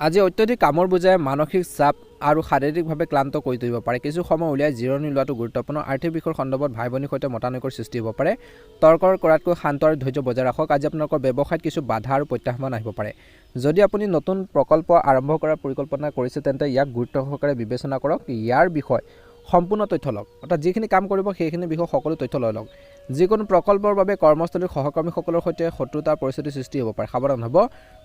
আজি অত্যধিক কামৰ বোজাই মানসিক চাপ আৰু শাৰীৰিকভাৱে ক্লান্ত কৰি তুলিব পাৰে। কিছু সময় উলিয়াই জিৰণি লোৱাটো গুৰুত্বপূৰ্ণ। আৰ্থিক বিষয়ৰ সন্দৰ্ভত ভাই ভনীৰ সৈতে মতানৈক্যৰ সৃষ্টি হ'ব পাৰে। তৰ্ক কৰাতকৈ শান্ত আৰু ধৈৰ্য বজাই ৰাখক। আজি আপোনালোকৰ ব্যৱসায়ত কিছু বাধা আৰু প্ৰত্যাহ্বান আহিব পাৰে। যদি আপুনি নতুন প্ৰকল্প আৰম্ভ কৰাৰ পৰিকল্পনা কৰিছে তেন্তে ইয়াক গুৰুত্ব সহকাৰে বিবেচনা কৰক। ইয়াৰ বিষয়ে সম্পূৰ্ণ তথ্য লওক, অৰ্থাৎ যিখিনি কাম কৰিব সেইখিনি বিষয়ে সকলো তথ্য লৈ লওক। যিকোনো প্ৰকল্পৰ বাবে কৰ্মস্থলীৰ সহকৰ্মীসকলৰ সৈতে শত্ৰুতাৰ পৰিস্থিতিৰ সৃষ্টি হ'ব পাৰে, সাৱধান হ'ব।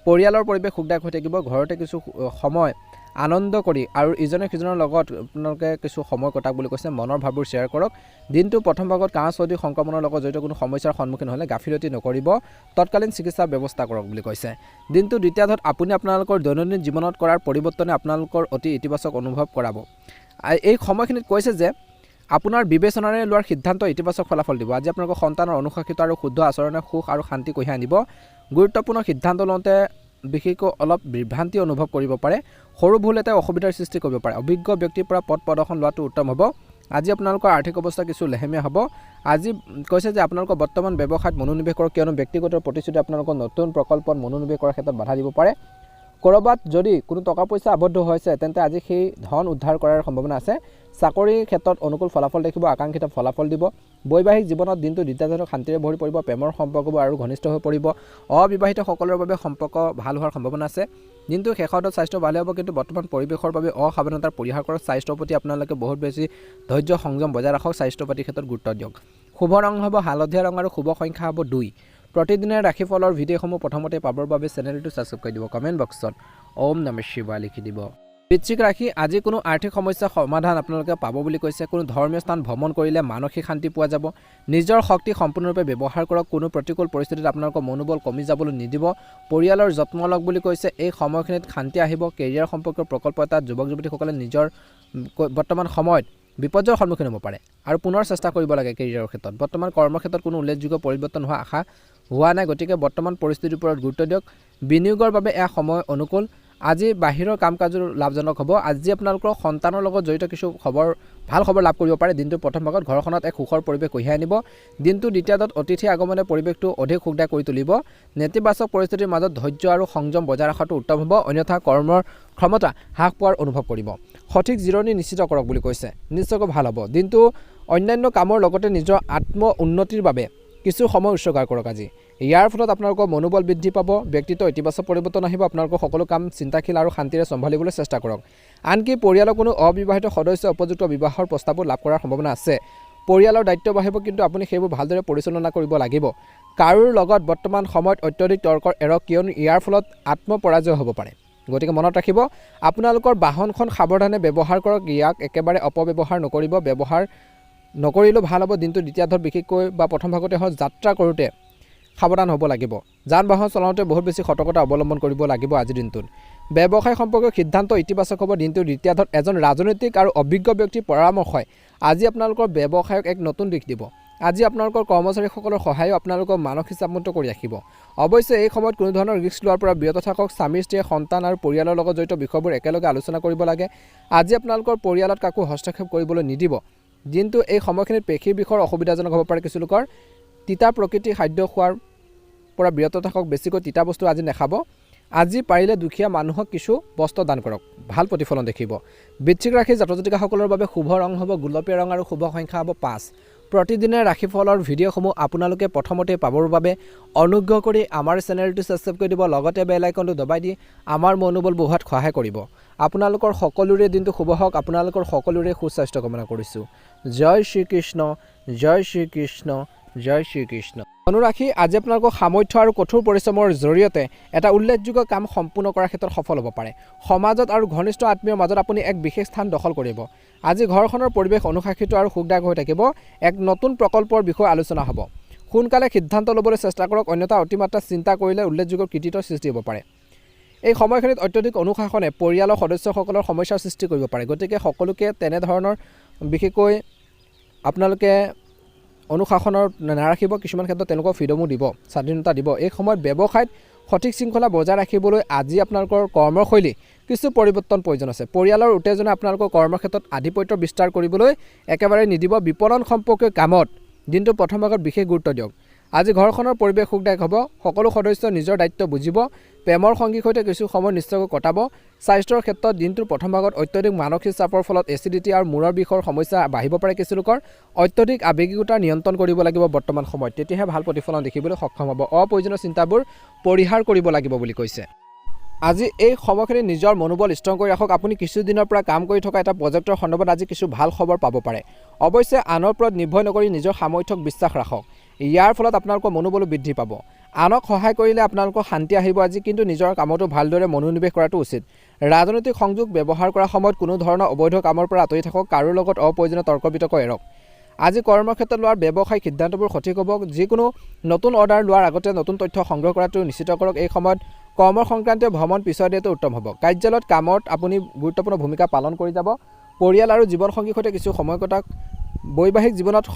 পৰিয়ালৰ পৰিৱেশ সুখদায়ক হৈ থাকিব। ঘৰতে কিছু সময় আনন্দ কৰি আৰু ইজনে সিজনৰ লগত আপোনালোকে কিছু সময় কটাওক বুলি কৈছে। মনৰ ভাৱবোৰ শ্বেয়াৰ কৰক। দিনটো প্ৰথম ভাগত কাহ চৰ্দি সংক্ৰমণৰ লগত জড়িত কোনো সমস্যাৰ সন্মুখীন হ'লে গাফিলতি নকৰিব। তৎকালীন চিকিৎসাৰ ব্যৱস্থা কৰক বুলি কৈছে। দিনটো দ্বিতীয়াৰ্ধত আপুনি আপোনালোকৰ দৈনন্দিন জীৱনত কৰাৰ পৰিৱৰ্তনে আপোনালোকৰ অতি ইতিবাচক অনুভৱ কৰাব। এই সময়খিনিত কৈছে যে আপোনাৰ বিবেচনাৰে লোৱাৰ সিদ্ধান্ত ইতিবাচক ফলাফল দিব। আজি আপোনালোকৰ সন্তানৰ অনুশাসিত আৰু শুদ্ধ আচৰণে সুখ আৰু শান্তি কঢ়িয়াই আনিব। গুৰুত্বপূৰ্ণ সিদ্ধান্ত লওঁতে বিশেষকৈ অলপ বিভ্ৰান্তি অনুভৱ কৰিব পাৰে। সৰু ভুল এটাই অসুবিধাৰ সৃষ্টি কৰিব পাৰে। অভিজ্ঞ ব্যক্তিৰ পৰা পথ প্ৰদৰ্শন লোৱাটো উত্তম হ'ব। আজি আপোনালোকৰ আৰ্থিক অৱস্থা কিছু লেহেমীয়া হ'ব। আজি কৈছে যে আপোনালোকৰ বৰ্তমান ব্যৱসায়ত মনোনিৱেশ কৰক, কিয়নো ব্যক্তিগত প্ৰতিশ্ৰুতি আপোনালোকৰ নতুন প্ৰকল্পত মনোনিৱেশ কৰাৰ ক্ষেত্ৰত বাধা দিব পাৰে। ক'ৰবাত যদি কোনো টকা পইচা আবদ্ধ হৈছে তেন্তে আজি সেই ধন উদ্ধাৰ কৰাৰ সম্ভাৱনা আছে। চাকৰিৰ ক্ষেত্ৰত অনুকূল ফলাফল দেখিব, আকাংক্ষিত ফলাফল দিব। বৈবাহিক জীৱনত দিনটো দ্বিতীয়জনক শান্তিৰে ভৰি পৰিব। প্ৰেমৰ সম্পৰ্কবোৰ আৰু ঘনিষ্ঠ হৈ পৰিব। অবিবাহিতসকলৰ বাবে সম্পৰ্ক ভাল হোৱাৰ সম্ভাৱনা আছে। দিনটো শেষত স্বাস্থ্য ভালে হ'ব, কিন্তু বৰ্তমান পৰিৱেশৰ বাবে অসাৱধানতাৰ পৰিহাৰ কৰক। স্বাস্থ্যৰ প্ৰতি আপোনালোকে বহুত বেছি ধৈৰ্য সংযম বজাই ৰাখক। স্বাস্থ্য পাতিৰ ক্ষেত্ৰত গুৰুত্ব দিয়ক। শুভ ৰং হ'ব হালধীয়া ৰং আৰু শুভ সংখ্যা হ'ব 2। প্ৰতিদিনে ৰাশিফলৰ ভিডিঅ'সমূহ প্ৰথমতে পাবৰ বাবে চেনেলটো ছাবস্ক্ৰাইব কৰি দিব, কমেণ্ট বক্সত ওম নমঃ শিৱায় লিখি দিব। বৃশ্চিক ৰাশি আজি কোনো আৰ্থিক সমস্যাৰ সমাধান আপোনালোকে পাব বুলি কৈছে। কোনো ধৰ্মীয় স্থান ভ্ৰমণ কৰিলে মানসিক শান্তি পোৱা যাব। নিজৰ শক্তি সম্পূৰ্ণৰূপে ব্যৱহাৰ কৰক। কোনো প্ৰতিকূল পৰিস্থিতিত আপোনালোকৰ মনোবল কমি যাবলৈ নিদিব। পৰিয়ালৰ যত্ন লওক বুলি কৈছে। এই সময়খিনিত শান্তি আহিব। কেৰিয়াৰ সম্পৰ্কীয় প্ৰকল্প এটাত যুৱক যুৱতীসকলে নিজৰ বৰ্তমান সময়ত বিপৰ্যয়ৰ সন্মুখীন হ'ব পাৰে আৰু পুনৰ চেষ্টা কৰিব লাগে কেৰিয়াৰৰ ক্ষেত্ৰত। বৰ্তমান কৰ্মক্ষেত্ৰত কোনো উল্লেখযোগ্য পৰিৱৰ্তন হোৱা আশা হোৱা নাই, গতিকে বৰ্তমান পৰিস্থিতিৰ ওপৰত গুৰুত্ব দিয়ক। বিনিয়োগৰ বাবে এয়া সময় অনুকূল। আজি বাহিৰৰ কাম কাজৰ লাভজনক হ'ব। আজি আপোনালোকৰ সন্তানৰ লগত জড়িত কিছু ভাল খবৰ লাভ কৰিব পাৰে। দিনটোৰ প্ৰথম ভাগত ঘৰখনত এক সুখৰ পৰিৱেশ কঢ়িয়াই আনিব। দিনটো দ্বিতীয়ত অতিথি আগমনে পৰিৱেশটো অধিক সুখদায়ক কৰি তুলিব। নেতিবাচক পৰিস্থিতিৰ মাজত ধৈৰ্য আৰু সংযম বজাই ৰখাটো উত্তম হ'ব, অন্যথা কৰ্মৰ ক্ষমতা হ্ৰাস পোৱাৰ অনুভৱ কৰিব। সঠিক জিৰণি নিশ্চিত কৰক বুলি কৈছে। নিশ্চয়কৈ ভাল হ'ব। দিনটো অন্যান্য কামৰ লগতে নিজৰ আত্ম উন্নতিৰ বাবে কিছু সময় উৎসৰ্গ কৰক আজি। ইয়াৰ ফলত আপোনালোকৰ মনোবল বৃদ্ধি পাব। ব্যক্তিত্ব ইতিবাচক পৰিৱৰ্তন আহিব। আপোনালোকৰ সকলো কাম চিন্তাশীল আৰু শান্তিৰে চম্ভালিবলৈ চেষ্টা কৰক। আনকি পৰিয়ালৰ কোনো অবিবাহিত সদস্যই উপযুক্ত বিবাহৰ প্ৰস্তাৱো লাভ কৰাৰ সম্ভাৱনা আছে। পৰিয়ালৰ দায়িত্ব বাঢ়িব, কিন্তু আপুনি সেইবোৰ ভালদৰে পৰিচালনা কৰিব লাগিব। কাৰোৰ লগত বৰ্তমান সময়ত অত্যধিক তৰ্কৰ এৰক, কিয়নো ইয়াৰ ফলত আত্মপৰাজয় হ'ব পাৰে। গতিকে মনত ৰাখিব, আপোনালোকৰ বাহনখন সাৱধানে ব্যৱহাৰ কৰক। ইয়াক একেবাৰে অপব্যৱহাৰ নকৰিব। ব্যৱহাৰ নকৰিলেও ভাল হ'ব। দিনটো দ্বিতীয়াৰ্ধত বিশেষকৈ বা প্ৰথম ভাগতে হওক যাত্ৰা কৰোঁতে সাৱধান হ'ব লাগিব। যান বাহন চলাওঁতে বহুত বেছি সতৰ্কতা অৱলম্বন কৰিব লাগিব আজিৰ দিনটোত। ব্যৱসায় সম্পৰ্কীয় সিদ্ধান্ত ইতিবাচক হ'ব। দিনটোৰ দ্বিতীয়াৰ্ধত এজন ৰাজনৈতিক আৰু অভিজ্ঞ ব্যক্তিৰ পৰামৰ্শই আজি আপোনালোকৰ ব্যৱসায়ক এক নতুন দিশ দিব। আজি আপোনালোকৰ কৰ্মচাৰীসকলৰ সহায়ো আপোনালোকক মানসিক চাপমুক্ত কৰি ৰাখিব। অৱশ্যে এই সময়ত কোনো ধৰণৰ ৰিস্ক লোৱাৰ পৰা বিৰত থাকক। স্বামী স্ত্ৰীয়ে সন্তান আৰু পৰিয়ালৰ লগত জড়িত বিষয়বোৰ একেলগে আলোচনা কৰিব লাগে। আজি আপোনালোকৰ পৰিয়ালত কাকো হস্তক্ষেপ কৰিবলৈ নিদিব। দিনটো এই সময়খিনিত পেশীৰ বিষয়ৰ অসুবিধাজনক হ'ব পাৰে। কিছু লোকৰ তিতা প্ৰকৃতিৰ খাদ্য খোৱাৰ পৰা বিৰত থাকক। বেছিকৈ তিতা বস্তু আজি নাখাব। আজি পাৰিলে দুখীয়া মানুহক কিছু বস্ত্ৰ দান কৰক, ভাল প্ৰতিফলন দেখিব। বৃশ্চিক ৰাশিৰ জাতক জাতিকাসকলৰ বাবে শুভ ৰং হ'ব গুলপীয়া ৰং আৰু শুভ সংখ্যা হ'ব 5। প্ৰতিদিনে ৰাশিফলৰ ভিডিঅ'সমূহ আপোনালোকে প্ৰথমতে পাবৰ বাবে অনুগ্ৰহ কৰি আমাৰ চেনেলটো ছাবস্ক্ৰাইব কৰি দিব, লগতে বেল আইকনটো দবাই দি আমাৰ মনোবল বঢ়োৱাত সহায় কৰিব। আপোনালোকৰ সকলোৰে দিনটো শুভ হওক। আপোনালোকৰ সকলোৰে সুস্বাস্থ্য কামনা কৰিছোঁ। জয় শ্ৰীকৃষ্ণ, জয় শ্ৰীকৃষ্ণ, জয় শ্ৰীকৃষ্ণ। ধনুৰাশি, আজি আপোনালোকৰ সামৰ্থ্য আৰু কঠোৰ পৰিশ্ৰমৰ জৰিয়তে এটা উল্লেখযোগ্য কাম সম্পূৰ্ণ কৰাৰ ক্ষেত্ৰত সফল হ'ব পাৰে। সমাজত আৰু ঘনিষ্ঠ আত্মীয়ৰ মাজত আপুনি এক বিশেষ স্থান দখল কৰিব। আজি ঘৰখনৰ পৰিৱেশ অনুশাসিত আৰু সুখদায়ক হৈ থাকিব। এক নতুন প্ৰকল্পৰ বিষয়ে আলোচনা হ'ব। সোনকালে সিদ্ধান্ত ল'বলৈ চেষ্টা কৰক, অন্যথা অতিমাত্ৰা চিন্তা কৰিলে উল্লেখযোগ্য কৃতিত্বৰ সৃষ্টি হ'ব পাৰে। এই সময়খিনিত অত্যধিক অনুশাসনে পৰিয়ালৰ সদস্যসকলৰ সমস্যাৰ সৃষ্টি কৰিব পাৰে। গতিকে সকলোকে তেনেধৰণৰ বিশেষকৈ আপোনালোকে অনুশাসনৰ নাৰাখিব। কিছুমান ক্ষেত্ৰত তেওঁলোকক ফ্ৰীডমো দিব, স্বাধীনতা দিব। এই সময়ত ব্যৱসায়ত সঠিক শৃংখলা বজাই ৰাখিবলৈ আজি আপোনালোকৰ কৰ্মশৈলী কিছু পৰিৱৰ্তন প্ৰয়োজন আছে। পৰিয়ালৰ উত্তেজনা আপোনালোকৰ কৰ্মক্ষেত্ৰত আধিপত্য বিস্তাৰ কৰিবলৈ একেবাৰে নিদিব। বিপণন সম্পৰ্কীয় কামত দিনটো প্ৰথম ভাগত বিশেষ গুৰুত্ব দিয়ক। আজি ঘৰখনৰ পৰিৱেশ সুখদায়ক হ'ব। সকলো সদস্যই নিজৰ দায়িত্ব বুজিব। প্ৰেমৰ সংগীৰ সৈতে কিছু সময় নিশ্চয়কৈ কটাব। স্বাস্থ্যৰ ক্ষেত্ৰত দিনটোৰ প্ৰথম ভাগত অত্যধিক মানসিক চাপৰ ফলত এচিডিটি আৰু মূৰৰ বিষৰ সমস্যা বাঢ়িব পাৰে। কিছু লোকৰ অত্যধিক আৱেগিকতা নিয়ন্ত্ৰণ কৰিব লাগিব বৰ্তমান সময়ত, তেতিয়াহে ভাল প্ৰতিফলন দেখিবলৈ সক্ষম হ'ব। অপ্ৰয়োজনীয় চিন্তাবোৰ পৰিহাৰ কৰিব লাগিব বুলি কৈছে। আজি এই সময়খিনি নিজৰ মনোবল ষ্ট্ৰং কৰি ৰাখক। আপুনি কিছুদিনৰ পৰা কাম কৰি থকা এটা প্ৰজেক্টৰ সন্দৰ্ভত আজি কিছু ভাল খবৰ পাব পাৰে। অৱশ্যে আনৰ ওপৰত নিৰ্ভৰ নকৰি নিজৰ সামৰ্থ্যক বিশ্বাস ৰাখক। ইয়াৰ ফলত আপোনালোকৰ মনোবলো বৃদ্ধি পাব। আনক সহায় কৰিলে আপোনালোকৰ শান্তি আহিব আজি, কিন্তু নিজৰ কামতো ভালদৰে মনোনিৱেশ কৰাটো উচিত। ৰাজনৈতিক সংযোগ ব্যৱহাৰ কৰাৰ সময়ত কোনো ধৰণৰ অবৈধ কামৰ পৰা আঁতৰি থাকক। কাৰো লগত অপ্ৰয়োজনীয় তৰ্ক বিতৰ্ক এৰক। আজি কৰ্মক্ষেত্ৰত লোৱাৰ ব্যৱসায়িক সিদ্ধান্তবোৰ সঠিক হ'ব। যিকোনো নতুন অৰ্ডাৰ লোৱাৰ আগতে নতুন তথ্য সংগ্ৰহ কৰাটো নিশ্চিত কৰক। এই সময়ত কৰ্ম সংক্ৰান্তীয় ভ্ৰমণ পিছুৱাই দিয়াটো উত্তম হ'ব। কাৰ্যালয়ত কামত আপুনি গুৰুত্বপূৰ্ণ ভূমিকা পালন কৰি যাব। পৰিয়াল আৰু জীৱনসংগীৰ সৈতে কিছু সময় কটাওক। বৈবাহিক জীৱনত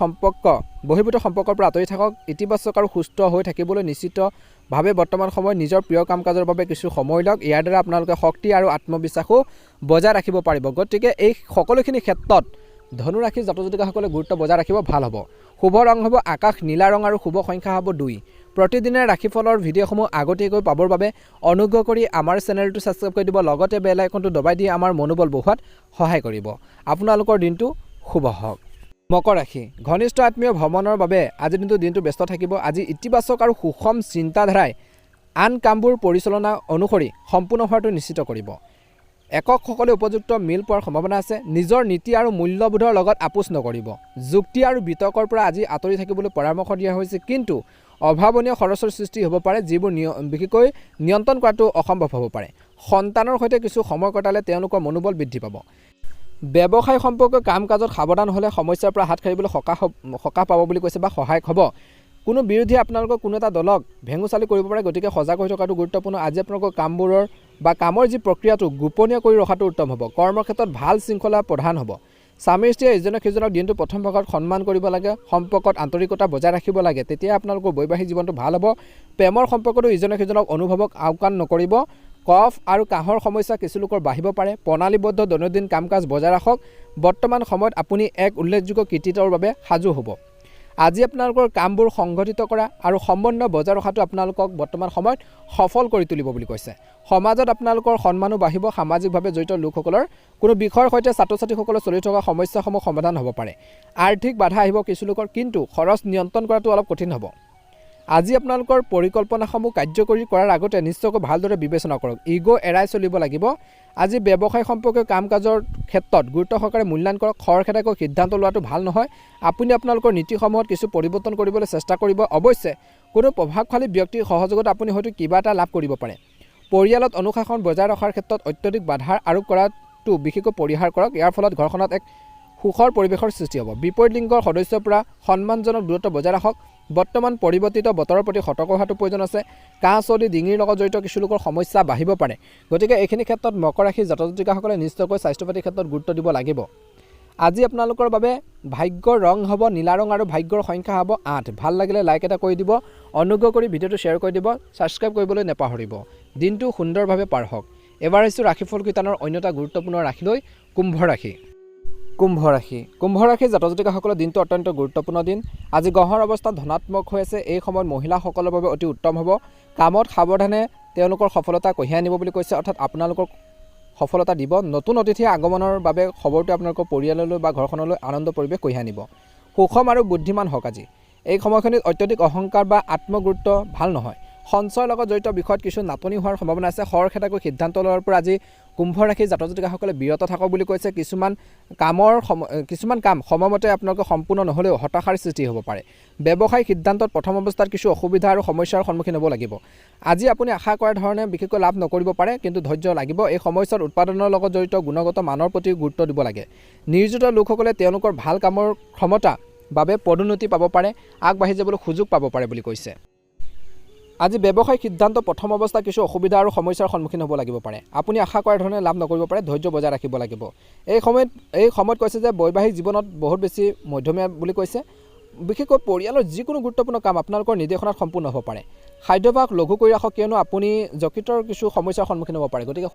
বহিৰ্ভূত সম্পৰ্কৰ পৰা আঁতৰি থাকক। ইতিবাচক আৰু সুস্থ হৈ থাকিবলৈ নিশ্চিতভাৱে বৰ্তমান সময়ত নিজৰ প্ৰিয় কাম কাজৰ বাবে কিছু সময় লওক। ইয়াৰ দ্বাৰা আপোনালোকে শক্তি আৰু আত্মবিশ্বাসো বজাই ৰাখিব পাৰিব। গতিকে এই সকলোখিনি ক্ষেত্ৰত ধনুৰাশিৰ জাতক জাতিকাসকলে গুৰুত্ব বজাই ৰাখিব, ভাল হ'ব। শুভ ৰং হ'ব আকাশ নীলা ৰং আৰু শুভ সংখ্যা হ'ব 2। প্ৰতিদিনে ৰাশিফলৰ ভিডিঅ'সমূহ আগতীয়াকৈ পাবৰ বাবে অনুগ্ৰহ কৰি আমাৰ চেনেলটো ছাবস্ক্ৰাইব কৰি দিব, লগতে বেল আইকনটো দবাই দি আমাৰ মনোবল বঢ়োৱাত সহায় কৰিব। আপোনালোকৰ দিনটো শুভ হওক। মকৰ ৰাশি, ঘনিষ্ঠ আত্মীয় ভ্ৰমণৰ বাবে আজিৰ দিনটো ব্যস্ত থাকিব। আজি ইতিবাচক আৰু সুষম চিন্তাধাৰাই আন কামবোৰ পৰিচালনা অনুসৰি সম্পূৰ্ণ হোৱাটো নিশ্চিত কৰিব। এককসকলে উপযুক্ত মিল পোৱাৰ সম্ভাৱনা আছে। নিজৰ নীতি আৰু মূল্যবোধৰ লগত আপোচ নকৰিব। যুক্তি আৰু বিতৰ্কৰ পৰা আজি আঁতৰি থাকিবলৈ পৰামৰ্শ দিয়া হৈছে, কিন্তু অভাৱনীয় খৰচৰ সৃষ্টি হ'ব পাৰে, যিবোৰ বিশেষকৈ নিয়ন্ত্ৰণ কৰাটো অসম্ভৱ হ'ব পাৰে। সন্তানৰ সৈতে কিছু সময় কটালে তেওঁলোকৰ মনোবল বৃদ্ধি পাব। ব্যৱসায় সম্পৰ্কীয় কাম কাজত সাৱধান হ'লে সমস্যাৰ পৰা হাত সাৰিবলৈ সকাহ পাব বুলি কৈছে বা সহায়ক হ'ব। কোনো বিৰোধী আপোনালোকৰ কোনো এটা দলক ভেঙুচালি কৰিব পাৰে। গতিকে সজাগ হৈ থকাটো গুৰুত্বপূৰ্ণ। আজি আপোনালোকৰ কামবোৰৰ বা কামৰ যি প্ৰক্ৰিয়াটো গোপনীয় কৰি ৰখাটো উত্তম হ'ব। কৰ্মক্ষেত্ৰত ভাল শৃংখলা প্ৰধান হ'ব। স্বামী স্ত্ৰীয়ে ইজনে সিজনক দিনটো প্ৰথম ভাগত সন্মান কৰিব লাগে। সম্পৰ্কত আন্তৰিকতা বজাই ৰাখিব লাগে, তেতিয়া আপোনালোকৰ বৈবাহিক জীৱনটো ভাল হ'ব। প্ৰেমৰ সম্পৰ্কতো ইজনে সিজনক অনুভৱক আওকাণ নকৰিব। কফ আৰু কাহৰ সমস্যা কিছু লোকৰ বাঢ়িব পাৰে। প্ৰণালীবদ্ধ দৈনন্দিন কাম কাজ বজাই ৰাখক। বৰ্তমান সময়ত আপুনি এক উল্লেখযোগ্য কৃতিত্বৰ বাবে সাজু হ'ব। আজি আপোনালোকৰ কামবোৰ সংগঠিত কৰা আৰু সমন্বয় বজাই ৰখাটো আপোনালোকক বৰ্তমান সময়ত সফল কৰি তুলিব বুলি কৈছে। সমাজত আপোনালোকৰ সন্মানো বাঢ়িব। সামাজিকভাৱে জড়িত লোকসকলৰ কোনো বিষয়ৰ সৈতে ছাত্ৰ ছাত্ৰীসকলৰ চলি থকা সমস্যাসমূহ সমাধান হ'ব পাৰে। আৰ্থিক বাধা আহিব কিছু লোকৰ, কিন্তু খৰচ নিয়ন্ত্ৰণ কৰাটো অলপ কঠিন হ'ব। আজি আপোনালোকৰ পৰিকল্পনাসমূহ কাৰ্যকৰী কৰাৰ আগতে নিশ্চয়কৈ ভালদৰে বিবেচনা কৰক। ইগ' এৰাই চলিব লাগিব। আজি ব্যৱসায় সম্পৰ্কীয় কাম কাজৰ ক্ষেত্ৰত গুৰুত্ব সহকাৰে মূল্যায়ন কৰক। খৰখেদাকৈ সিদ্ধান্ত লোৱাটো ভাল নহয়। আপুনি আপোনালোকৰ নীতিসমূহত কিছু পৰিৱৰ্তন কৰিবলৈ চেষ্টা কৰিব। অৱশ্যে কোনো প্ৰভাৱশালী ব্যক্তিৰ সহযোগত আপুনি হয়তো কিবা এটা লাভ কৰিব পাৰে। পৰিয়ালত অনুশাসন বজাই ৰখাৰ ক্ষেত্ৰত অত্যধিক বাধাৰ আৰোপ কৰাটো বিশেষকৈ পৰিহাৰ কৰক। ইয়াৰ ফলত ঘৰখনত এক সুখৰ পৰিৱেশৰ সৃষ্টি হ'ব। বিপৰীত লিংগৰ সদস্যৰ পৰা সন্মানজনক দূৰত্ব বজাই ৰাখক। বৰ্তমান পৰিৱৰ্তিত বতৰৰ প্ৰতি সতৰ্ক হোৱাটো প্ৰয়োজন আছে। কাহ চৰ্দি ডিঙিৰ লগত জড়িত কিছু লোকৰ সমস্যা বাঢ়িব পাৰে। গতিকে এইখিনি ক্ষেত্ৰত মকৰ ৰাশিৰ জাতক জাতিকাসকলে নিশ্চয়কৈ স্বাস্থ্য পাতিৰ ক্ষেত্ৰত গুৰুত্ব দিব লাগিব। আজি আপোনালোকৰ বাবে ভাগ্যৰ ৰং হ'ব নীলা ৰং আৰু ভাগ্যৰ সংখ্যা হ'ব 8। ভাল লাগিলে লাইক এটা কৰি দিব, অনুগ্ৰহ কৰি ভিডিঅ'টো শ্বেয়াৰ কৰি দিব, ছাবস্ক্ৰাইব কৰিবলৈ নেপাহৰিব। দিনটো সুন্দৰভাৱে পাৰ হওক। এবাৰ আহিছোঁ ৰাশিফল কীৰ্তনৰ অন্য এটা গুৰুত্বপূৰ্ণ ৰাশিলৈ, কুম্ভ ৰাশি। কুম্ভ ৰাশি জাতক জাতিকাসকলৰ দিনটো অত্যন্ত গুৰুত্বপূৰ্ণ দিন। আজি গ্ৰহৰ অৱস্থা ধনাত্মক হৈ আছে। এই সময়ত মহিলাসকলৰ বাবে অতি উত্তম হ'ব। কামত সাৱধানে তেওঁলোকৰ সফলতা কঢ়িয়াই আনিব বুলি কৈছে, অৰ্থাৎ আপোনালোকৰ সফলতা দিব। নতুন অতিথি আগমনৰ বাবে খবৰটো আপোনালোকৰ পৰিয়াললৈ বা ঘৰখনলৈ আনন্দ পৰিৱেশ কঢ়িয়াই আনিব। সুষম আৰু বুদ্ধিমান হওক আজি। এই সময়খিনিত অত্যধিক অহংকাৰ বা আত্মগুৰুত্ব ভাল নহয়। সঞ্চয়ৰ লগত জড়িত বিষয়ত কিছু নাটনি হোৱাৰ সম্ভাৱনা আছে। খৰখেদাকৈ সিদ্ধান্ত লোৱাৰ পৰা আজি কুম্ভ ৰাশি জাতক জাতিকাসকলে বিৰত থাকক বুলি কৈছে। কিছুমান কাম সময়মতে আপোনালোকে সম্পূৰ্ণ নহ'লেও হতাশাৰ সৃষ্টি হ'ব পাৰে। ব্যৱসায়িক সিদ্ধান্তত প্ৰথম অৱস্থাত কিছু অসুবিধা আৰু সমস্যাৰ সন্মুখীন হ'ব লাগিব। আজি আপুনি আশা কৰা ধৰণে বিশেষকৈ লাভ নকৰিব পাৰে, কিন্তু ধৈৰ্য লাগিব। এই সময়ছোৱাত উৎপাদনৰ লগত জড়িত গুণগত মানৰ প্ৰতি গুৰুত্ব দিব লাগে। নিয়োজিত লোকসকলে তেওঁলোকৰ ভাল কামৰ ক্ষমতা বাবে পদোন্নতি পাব পাৰে, আগবাঢ়ি যাবলৈ সুযোগ পাব পাৰে বুলি কৈছে। আজি ব্যৱসায়িক সিদ্ধান্ত প্ৰথম অৱস্থা কিছু অসুবিধা আৰু সমস্যাৰ সন্মুখীন হ'ব লাগিব পাৰে। আপুনি আশা কৰাৰ ধৰণে লাভ নকৰিব পাৰে, ধৈৰ্য বজাই ৰাখিব লাগিব। এই সময়ত কৈছে যে বৈবাহিক জীৱনত বহুত বেছি মধ্যমীয়া বুলি কৈছে। বিশেষকৈ পৰিয়ালৰ যিকোনো গুৰুত্বপূৰ্ণ কাম আপোনালোকৰ নিৰ্দেশনাত সম্পূৰ্ণ হ'ব পাৰে। খাদ্যভাস লঘু কৰি ৰাখক, কিয়নো আপুনি যকৃতৰ কিছু সমস্যাৰ সন্মুখীন হ'ব পাৰে। গতিকে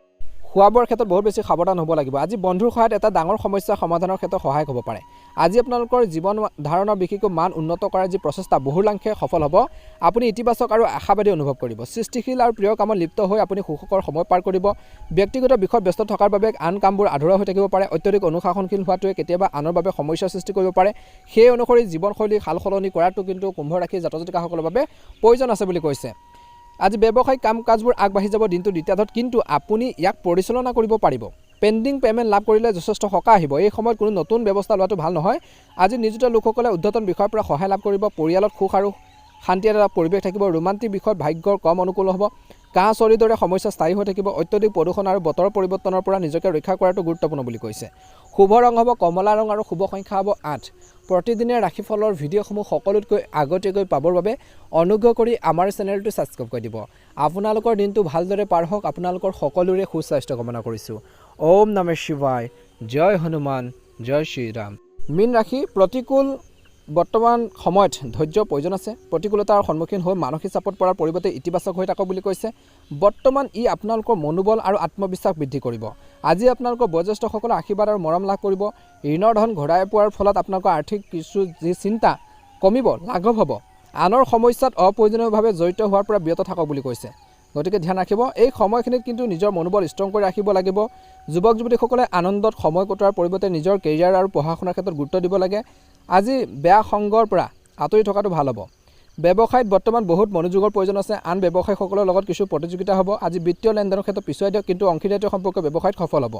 খোৱা বোৱাৰ ক্ষেত্ৰত বহুত বেছি সাৱধান হ'ব লাগিব। আজি বন্ধুৰ সহায়ত এটা ডাঙৰ সমস্যা সমাধানৰ ক্ষেত্ৰত সহায়ক হ'ব পাৰে। আজি আপোনালোকৰ জীৱন ধাৰণৰ বিশেষকৈ মান উন্নত কৰাৰ যি প্ৰচেষ্টা বহুলাংশে সফল হ'ব। আপুনি ইতিবাচক আৰু আশাবাদী অনুভৱ কৰিব। সৃষ্টিশীল আৰু প্ৰিয় কামত লিপ্ত হৈ আপুনি সুখকৰ সময় পাৰ কৰিব। ব্যক্তিগত বিষয়ত ব্যস্ত থকাৰ বাবে আন কামবোৰ আধৰুৱা হৈ থাকিব পাৰে। অত্যধিক অনুশাসনশীল হোৱাটোৱে কেতিয়াবা আনৰ বাবে সমস্যাৰ সৃষ্টি কৰিব পাৰে। সেই অনুসৰি জীৱনশৈলী সাল সলনি কৰাটো কিন্তু কুম্ভ ৰাশি জাতক জাতিকাসকলৰ বাবে প্ৰয়োজন আছে বুলি কৈছে। আজি ব্যৱসায়িক কাম কাজবোৰ আগবাঢ়ি যাব দিনটো দ্বিতীয়াৰ্ধত, কিন্তু আপুনি ইয়াক পৰিচালনা কৰিব পাৰিব। পেণ্ডিং পে'মেণ্ট লাভ কৰিলে যথেষ্ট সকাহ আহিব। এই সময়ত কোনো নতুন ব্যৱস্থা লোৱাটো ভাল নহয়। আজি নিয়োজিত লোকসকলে উদ্ধতন বিষয়ৰ পৰা সহায় লাভ কৰিব। পৰিয়ালত সুখ আৰু শান্তিৰ এটা পৰিৱেশ থাকিব। ৰোমান্টিক বিষয়ত ভাগ্যৰ কম অনুকূল হ'ব। কাহ চৰ্দিৰ দৰে সমস্যা স্থায়ী হৈ থাকিব। অত্যধিক প্ৰদূষণ আৰু বতৰ পৰিৱৰ্তনৰ পৰা নিজকে ৰক্ষা কৰাটো গুৰুত্বপূৰ্ণ বুলি কৈছে। শুভ ৰং হ'ব কমলা ৰং আৰু শুভ সংখ্যা হ'ব 8। প্ৰতিদিনে ৰাশিফলৰ ভিডিঅ'সমূহ সকলোতকৈ আগতীয়াকৈ পাবৰ বাবে অনুগ্ৰহ কৰি আমাৰ চেনেলটো ছাবস্ক্ৰাইব কৰি দিব। আপোনালোকৰ দিনটো ভালদৰে পাৰ হওক। আপোনালোকৰ সকলোৰে সুস্বাস্থ্য কামনা কৰিছোঁ। ওম নমঃ শিৱায়, জয় হনুমান, জয় শ্ৰীৰাম। মীন ৰাশি, প্ৰতিকূল বৰ্তমান সময়ত ধৈৰ্যৰ প্ৰয়োজন আছে। প্ৰতিকূলতাৰ সন্মুখীন হৈ মানসিক চাপত পৰাৰ পৰিৱৰ্তে ইতিবাচক হৈ থাকক বুলি কৈছে। বৰ্তমান ই আপোনালোকৰ মনোবল আৰু আত্মবিশ্বাস বৃদ্ধি কৰিব। আজি আপোনালোকৰ বয়োজ্যেষ্ঠসকলৰ আশীৰ্বাদ আৰু মৰম লাভ কৰিব। ঋণৰ ধন ঘূৰাই পোৱাৰ ফলত আপোনালোকৰ আৰ্থিক কিছু যি চিন্তা কমিব, লাঘৱ হ'ব। আনৰ সমস্যাত অপ্ৰয়োজনীয়ভাৱে জড়িত হোৱাৰ পৰা বিৰত থাকক বুলি কৈছে। গতিকে ধ্যান ৰাখিব। এই সময়খিনিত কিন্তু নিজৰ মনোবল ষ্ট্ৰং কৰি ৰাখিব লাগিব। যুৱক যুৱতীসকলে আনন্দত সময় কটোৱাৰ পৰিৱৰ্তে নিজৰ কেৰিয়াৰ আৰু পঢ়া শুনাৰ ক্ষেত্ৰত গুৰুত্ব দিব লাগে। আজি বেয়া সংগৰ পৰা আঁতৰি থকাটো ভাল হ'ব। ব্যৱসায়ত বৰ্তমান বহুত মনোযোগৰ প্ৰয়োজন আছে। আন ব্যৱসায়ীসকলৰ লগত কিছু প্ৰতিযোগিতা হ'ব। আজি বিত্তীয় লেনদেনৰ ক্ষেত্ৰত পিছুৱাই দিয়ক, কিন্তু অংশীদাৰীত্ব সম্পৰ্কীয় ব্যৱসায়ত সফল হ'ব।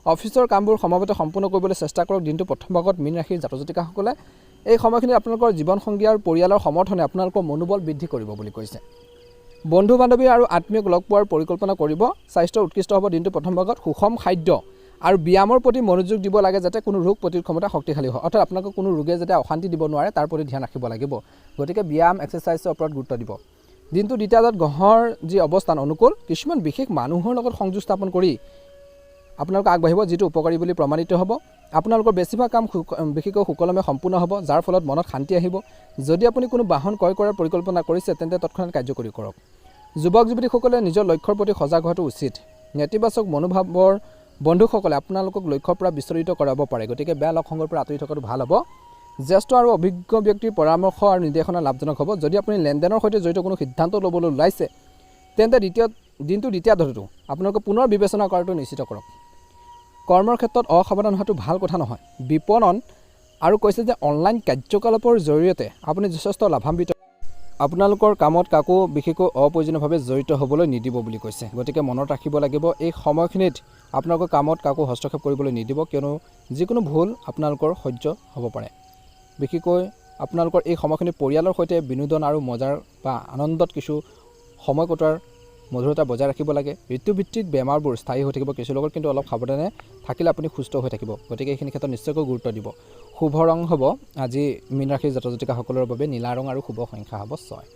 অফিচৰ কামবোৰ সময়মতে সম্পূৰ্ণ কৰিবলৈ চেষ্টা কৰক। দিনটো প্ৰথম ভাগত মীন ৰাশিৰ জাতক জাতিকাসকলে এই সময়খিনিত আপোনালোকৰ জীৱনসংগী আৰু পৰিয়ালৰ সমৰ্থনে আপোনালোকৰ মনোবল বৃদ্ধি কৰিব বুলি কৈছে। বন্ধু বান্ধৱী আৰু আত্মীয়ক লগ পোৱাৰ পৰিকল্পনা কৰিব। স্বাস্থ্য উৎকৃষ্ট হ'ব দিনটো প্ৰথম ভাগত। সুষম খাদ্য আৰু ব্যায়ামৰ প্ৰতি মনোযোগ দিব লাগে, যাতে কোনো ৰোগ প্ৰতিৰোধ ক্ষমতা শক্তিশালী হয়। অৰ্থাৎ আপোনালোকক কোনো ৰোগে যাতে অশান্তি দিব নোৱাৰে তাৰ প্ৰতি ধ্যান ৰাখিব লাগিব। গতিকে ব্যায়াম এক্সাৰচাইজৰ ওপৰত গুৰুত্ব দিব। দিনটো দ্বিতীয়াৰ্ধত গ্ৰহৰ যি অৱস্থান অনুকূল, কিছুমান বিশেষ মানুহৰ লগত সংযোগ স্থাপন কৰি আপোনালোকে আগবাঢ়িব, যিটো উপকাৰী বুলি প্ৰমাণিত হ'ব। আপোনালোকৰ বেছিভাগ কাম বিশেষকৈ সুকলমে সম্পূৰ্ণ হ'ব, যাৰ ফলত মনত শান্তি আহিব। যদি আপুনি কোনো বাহন ক্ৰয় কৰাৰ পৰিকল্পনা কৰিছে, তেন্তে তৎক্ষণাত কাৰ্যকৰী কৰক। যুৱক যুৱতীসকলে নিজৰ লক্ষ্যৰ প্ৰতি সজাগ হোৱাটো উচিত। নেতিবাচক মনোভাৱৰ বন্ধুসকলে আপোনালোকক লক্ষ্যৰ পৰা বিচলিত কৰাব পাৰে। গতিকে বেয়া লগ সংগৰ পৰা আঁতৰি থকাটো ভাল হ'ব। জ্যেষ্ঠ আৰু অভিজ্ঞ ব্যক্তিৰ পৰামৰ্শ আৰু নিৰ্দেশনা লাভজনক হ'ব। যদি আপুনি লেনদেনৰ সৈতে জড়িত কোনো সিদ্ধান্ত ল'বলৈ ওলাইছে, তেন্তে দিনটো দ্বিতীয়াৰ্ধতো আপোনালোকে পুনৰ বিবেচনা কৰাটো নিশ্চিত কৰক। কৰ্মৰ ক্ষেত্ৰত অসাৱধান হোৱাটো ভাল কথা নহয়। বিপণন আৰু কৈছে যে অনলাইন কাৰ্যকলাপৰ জৰিয়তে আপুনি যথেষ্ট লাভান্বিত। আপোনালোকৰ কামত কাকো বিশেষকৈ অপ্ৰয়োজনীয়ভাৱে জড়িত হ'বলৈ নিদিব বুলি কৈছে। গতিকে মনত ৰাখিব লাগিব, এই সময়খিনিত আপোনালোকৰ কামত কাকো হস্তক্ষেপ কৰিবলৈ নিদিব, কিয়নো যিকোনো ভুল আপোনালোকৰ সহ্য হ'ব পাৰে। বিশেষকৈ আপোনালোকৰ এই সময়খিনিত পৰিয়ালৰ সৈতে বিনোদন আৰু মজাৰ বা আনন্দত কিছু সময় কটোৱাৰ মধুৰতা বজাই ৰাখিব লাগে। ঋতুভিত্তিক বেমাৰবোৰ স্থায়ী হৈ থাকিব। কিছু লগত কিন্তু অলপ সাৱধানে থাকিলে আপুনি সুস্থ হৈ থাকিব। গতিকে এইখিনি ক্ষেত্ৰত নিশ্চয়কৈ গুৰুত্ব দিব। শুভ ৰং হ'ব আজি মীন ৰাশিৰ জাতক জাতিকাসকলৰ বাবে নীলা ৰং আৰু শুভ সংখ্যা হ'ব 6।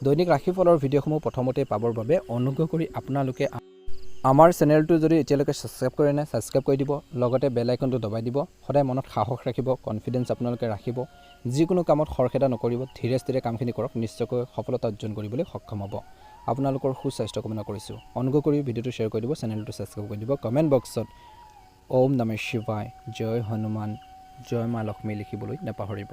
দৈনিক ৰাশিফলৰ ভিডিঅ'সমূহ প্ৰথমতে পাবৰ বাবে অনুগ্ৰহ কৰি আপোনালোকে আমাৰ চেনেলটো যদি এতিয়ালৈকে ছাবস্ক্ৰাইব কৰে নাই ছাবস্ক্ৰাইব কৰি দিব লগতে বেল আইকনটো দবাই দিব সদায় মনত সাহস ৰাখিব কনফিডেন্স আপোনালোকে ৰাখিব যিকোনো কামত খৰখেদা নকৰিব ধীৰে স্থিৰে কামখিনি কৰক নিশ্চয়কৈ সফলতা অৰ্জন কৰিবলৈ সক্ষম হ'ব আপোনালোকৰ সুস্বাস্থ্য কামনা কৰিছোঁ অনুগ্ৰহ কৰি ভিডিঅ'টো শ্বেয়াৰ কৰি দিব চেনেলটো ছাবস্ক্ৰাইব কৰি দিব কমেণ্ট বক্সত ওম নমঃ শিৱায় জয় হনুমান জয় মা লক্ষ্মী লিখিবলৈ নাপাহৰিব